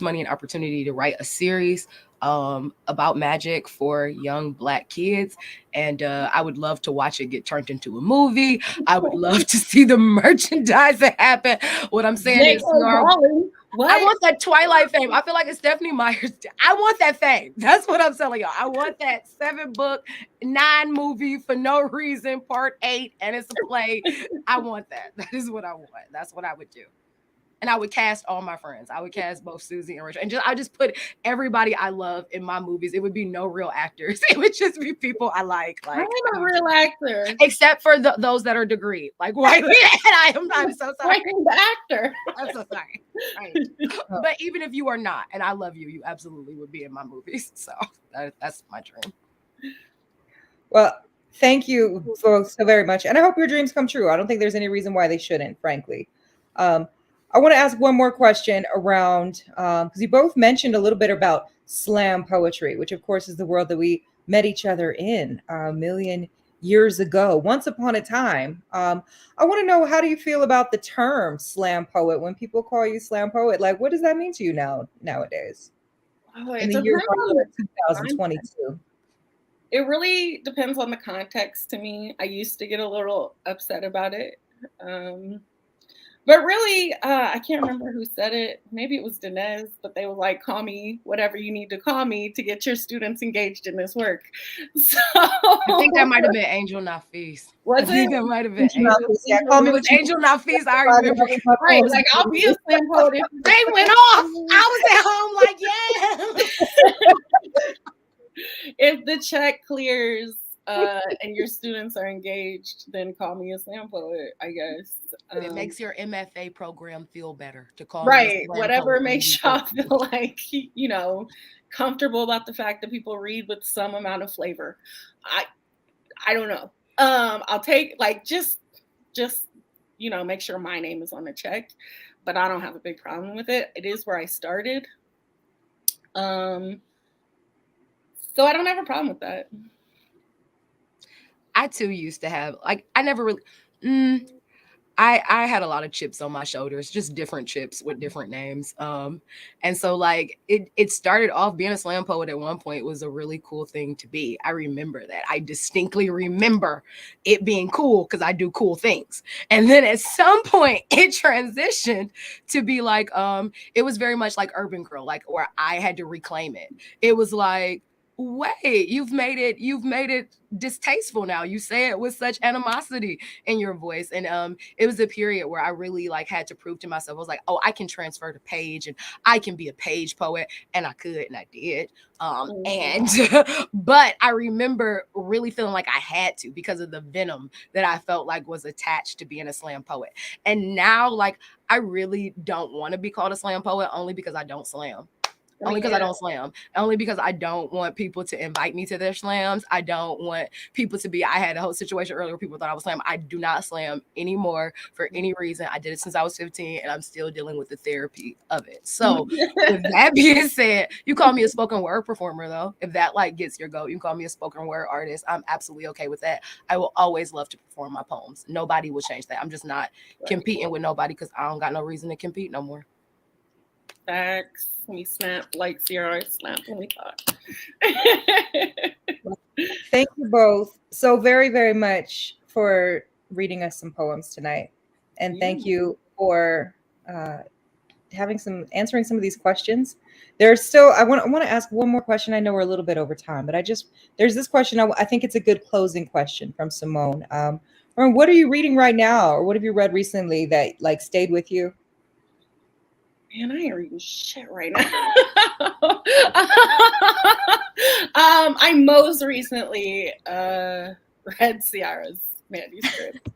money, and opportunity to write a series about magic for young Black kids. And I would love to watch it get turned into a movie. I would love to see the merchandise that happen. What I'm saying is, I want that Twilight fame. I feel like it's Stephanie Meyer's. I want that fame. That's what I'm telling y'all. I want that 7-book, 9-movie for no reason, part 8, and it's a play. I want that. That is what I want. That's what I would do. And I would cast all my friends. I would cast both Susie and Richard. And I just put everybody I love in my movies. It would be no real actors. It would just be people I like. I'm a real actor. Except for those that are degreed. Like Wiley. And I'm so sorry. I'm the actor. I'm so sorry. Right. But even if you are not, and I love you, you absolutely would be in my movies. So that's my dream. Well, thank you both so very much. And I hope your dreams come true. I don't think there's any reason why they shouldn't, frankly. I want to ask one more question around, because you both mentioned a little bit about slam poetry, which of course is the world that we met each other in a million years ago, once upon a time. I want to know, how do you feel about the term slam poet? When people call you slam poet, like, what does that mean to you nowadays? In the year 2022. It really depends on the context to me. I used to get a little upset about it. But really, I can't remember who said it. Maybe it was Dinez, but they were like, call me whatever you need to call me to get your students engaged in this work. So I think that might have been Angel Nafis. Was I think it? that might have been Angel. Yeah, call me with Angel Nafis. I remember. Right, like I'll be a slam poet. They went off. I was at home like, yeah. If the check clears and your students are engaged, then call me a slam poet, I guess. It makes your MFA program feel better to call right, whatever makes y'all feel like, comfortable about the fact that people read with some amount of flavor. I don't know. I'll take just make sure my name is on the check, but I don't have a big problem with it. It is where I started. So I don't have a problem with that. I too used to have, like, I never really, I had a lot of chips on my shoulders, just different chips with different names. And so like it started off being a slam poet at one point was a really cool thing to be. I remember that. I distinctly remember it being cool because I do cool things. And then at some point it transitioned to be like, it was very much like Urban Girl, like where I had to reclaim it. It was like, wait, you've made it distasteful now. You say it with such animosity in your voice. And it was a period where I really like had to prove to myself, I was like, oh, I can transfer to page and I can be a page poet. And I could, and I did. And but I remember really feeling like I had to because of the venom that I felt like was attached to being a slam poet. And now like I really don't want to be called a slam poet only because I don't slam. Only because I don't slam. Only because I don't want people to invite me to their slams. I don't want people to be, I had a whole situation earlier where people thought I was slam. I do not slam anymore for any reason. I did it since I was 15 and I'm still dealing with the therapy of it. So with that being said, you call me a spoken word performer though. If that like gets your goat, you call me a spoken word artist. I'm absolutely okay with that. I will always love to perform my poems. Nobody will change that. I'm just not competing with nobody because I don't got no reason to compete no more. Facts. We snap like Siaara snapped when we talk. Thank you both so very, very much for reading us some poems tonight. And thank you for answering some of these questions. There's still, I want to ask one more question. I know we're a little bit over time, but there's this question. I think it's a good closing question from Simone. What are you reading right now? Or what have you read recently that like stayed with you? Man, I ain't reading shit right now. I most recently read Siaara's manuscript.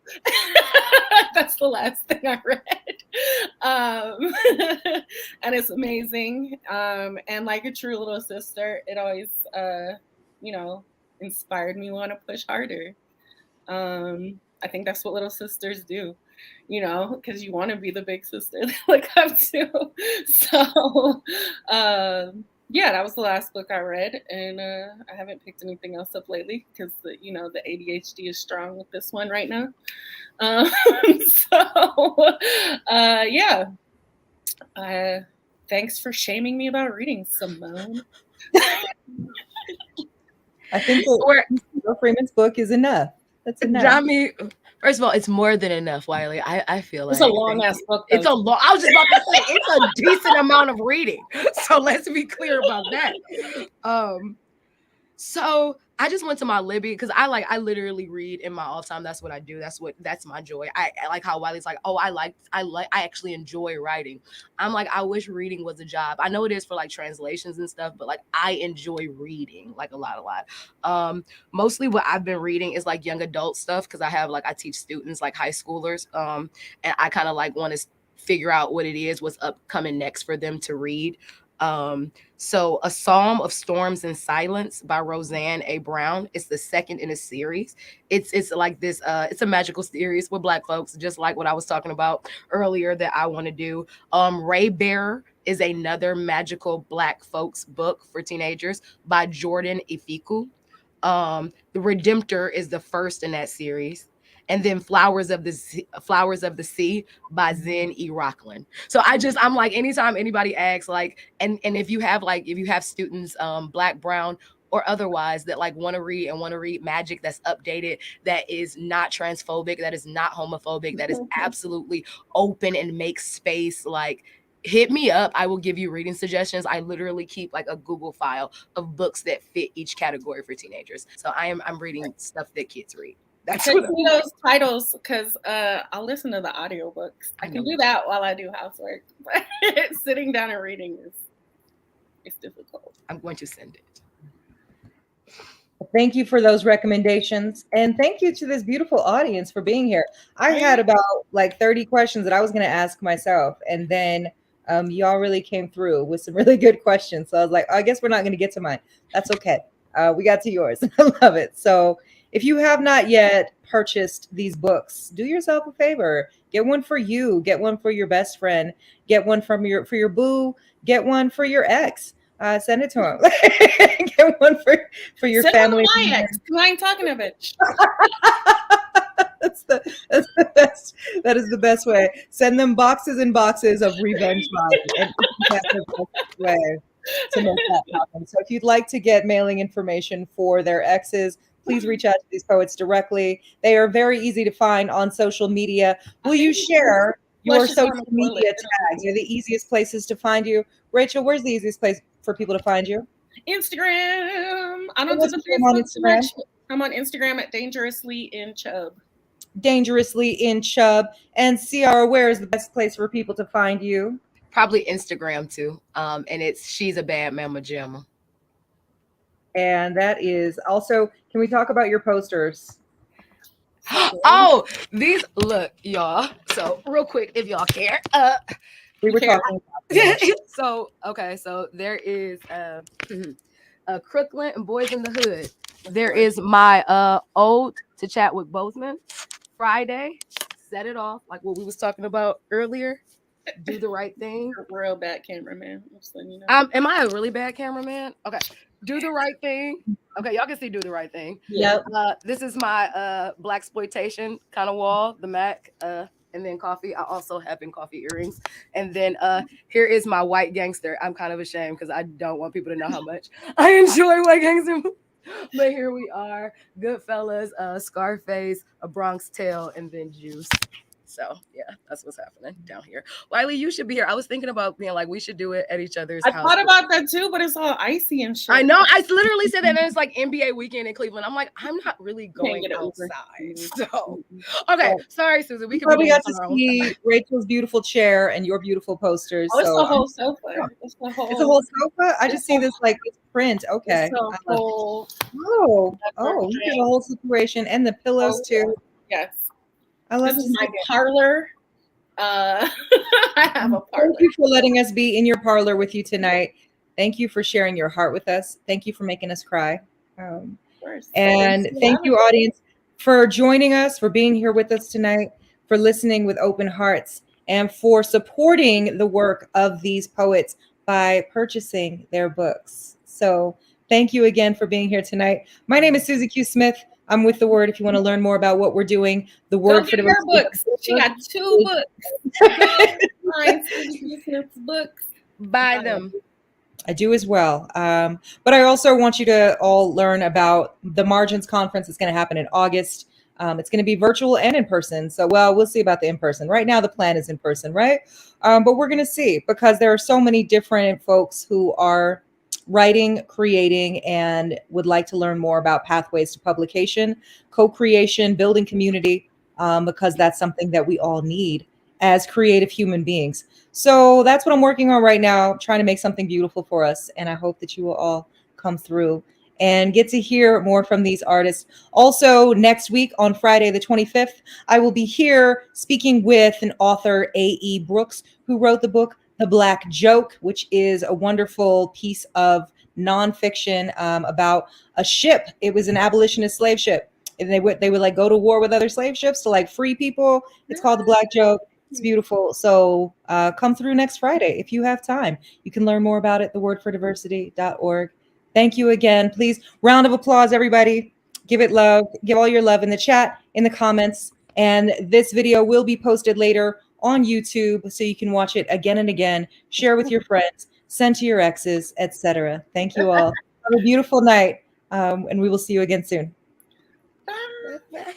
That's the last thing I read. And it's amazing. And like a true little sister, it always, inspired me to want to push harder. I think that's what little sisters do. Because you want to be the big sister they look up to. So, that was the last book I read, and I haven't picked anything else up lately because the ADHD is strong with this one right now. Thanks for shaming me about reading, Simone. I think Freeman's book is enough. That's enough. First of all, it's more than enough, Wiley. I feel it's like a long ass book. It's a long. I was just about to say it's a decent amount of reading. So let's be clear about that. So I just went to my Libby because I literally read in my off time. That's what I do. That's my joy. I like how Wiley's like, oh, I actually enjoy writing. I'm like, I wish reading was a job. I know it is for like translations and stuff, but like I enjoy reading like a lot. Mostly what I've been reading is like young adult stuff because I teach students like high schoolers. And I kind of like want to figure out what's upcoming next for them to read. So A Psalm of Storms and Silence by Roseanne A. Brown. It's the second in a series. It's like this, it's a magical series with Black folks, just like what I was talking about earlier that I want to do. Ray Bearer is another magical Black folks book for teenagers by Jordan Ifiku. The Redemptor is the first in that series. And then Flowers of the Sea by Zen E. Rockland. So I'm like, anytime anybody asks, like, and if you have students, Black, brown, or otherwise that like want to read magic that's updated, that is not transphobic, that is not homophobic, that is absolutely open and makes space, like, hit me up. I will give you reading suggestions. I literally keep like a Google file of books that fit each category for teenagers. So I'm reading stuff that kids read. That's those titles because I'll listen to the audiobooks. I can do that while I do housework. But sitting down and reading is difficult. I'm going to send it. Thank you for those recommendations. And thank you to this beautiful audience for being here. I had about like 30 questions that I was going to ask myself. And then y'all really came through with some really good questions. So I was like, I guess we're not going to get to mine. That's okay. We got to yours. I love it. So if you have not yet purchased these books, do yourself a favor. Get one for you. Get one for your best friend. Get one for your boo. Get one for your ex. Send it to him. Get one for your family. Send one to my ex. I ain't talking a bitch. That's the best. That is the best way. Send them boxes and boxes of revenge love, and that's the best way to make that happen. So if you'd like to get mailing information for their exes, please reach out to these poets directly. They are very easy to find on social media. Will you share your social media tags? They're the easiest places to find you. Rachel, where's the easiest place for people to find you? Instagram. I don't What's do the your name on Facebook Instagram? much. I'm on Instagram at Dangerously in Chubb. Dangerously in Chubb. And Siaara, where is the best place for people to find you? Probably Instagram too. And it's She's a Bad Mama Jamma. And that is also, can we talk about your posters? Oh, these, look, y'all. So real quick, if y'all care. We were talking about so okay, so there is Crooklyn and Boys in the Hood. There is my ode to Chadwick Boseman. Friday, set it off, like what we was talking about earlier. Do the right thing. Real bad cameraman. I'm just letting you know. Am I a really bad cameraman? Okay. Do the right thing. Okay, y'all can see Do the Right Thing. Yep. This is my blaxploitation kind of wall, the Mac, and then coffee. I also have in coffee earrings. And then here is my white gangster. I'm kind of ashamed because I don't want people to know how much I enjoy white gangster. But here we are, Goodfellas, Scarface, A Bronx Tale, and then Juice. So yeah, that's what's happening down here. Wiley, you should be here. I was thinking about being like, we should do it at each other's house. I thought about that too, but it's all icy and shit. I know. I literally said that, and it's like NBA weekend in Cleveland. I'm like, I'm not really going outside. So okay, sorry, Susan. We probably got to see Rachel's beautiful chair and your beautiful posters. Oh, it's the whole sofa. It's a whole sofa. I just see this like print. Okay. Whole, look at the whole situation and the pillows too. Yes. I love this is my parlor. I have a parlor. Thank you for letting us be in your parlor with you tonight. Thank you for sharing your heart with us. Thank you for making us cry. And thank you, audience, for joining us, for being here with us tonight, for listening with open hearts, and for supporting the work of these poets by purchasing their books. So thank you again for being here tonight. My name is Susie Q. Smith. I'm with The Word. If you want to learn more about what we're doing, The Word for the books. She got 2 books. Buy them. I do as well. But I also want you to all learn about the Margins Conference. It's going to happen in August. It's going to be virtual and in person. So, well, we'll see about the in person. Right now, the plan is in person, right? But we're going to see, because there are so many different folks who are writing, creating, and would like to learn more about pathways to publication, co-creation, building community, because that's something that we all need as creative human beings. So that's what I'm working on right now, trying to make something beautiful for us. And I hope that you will all come through and get to hear more from these artists. Also, next week on Friday, the 25th, I will be here speaking with an author, A.E. Brooks, who wrote the book, The Black Joke, which is a wonderful piece of nonfiction about a ship. It was an abolitionist slave ship. And they would like go to war with other slave ships to like free people. It's called The Black Joke. It's beautiful. So come through next Friday if you have time. You can learn more about it, thewordfordiversity.org. Thank you again. Please, round of applause, everybody. Give it love. Give all your love in the chat, in the comments. And this video will be posted later on YouTube, so you can watch it again and again, share with your friends, send to your exes, etc. Thank you all. Have a beautiful night, and we will see you again soon. Bye.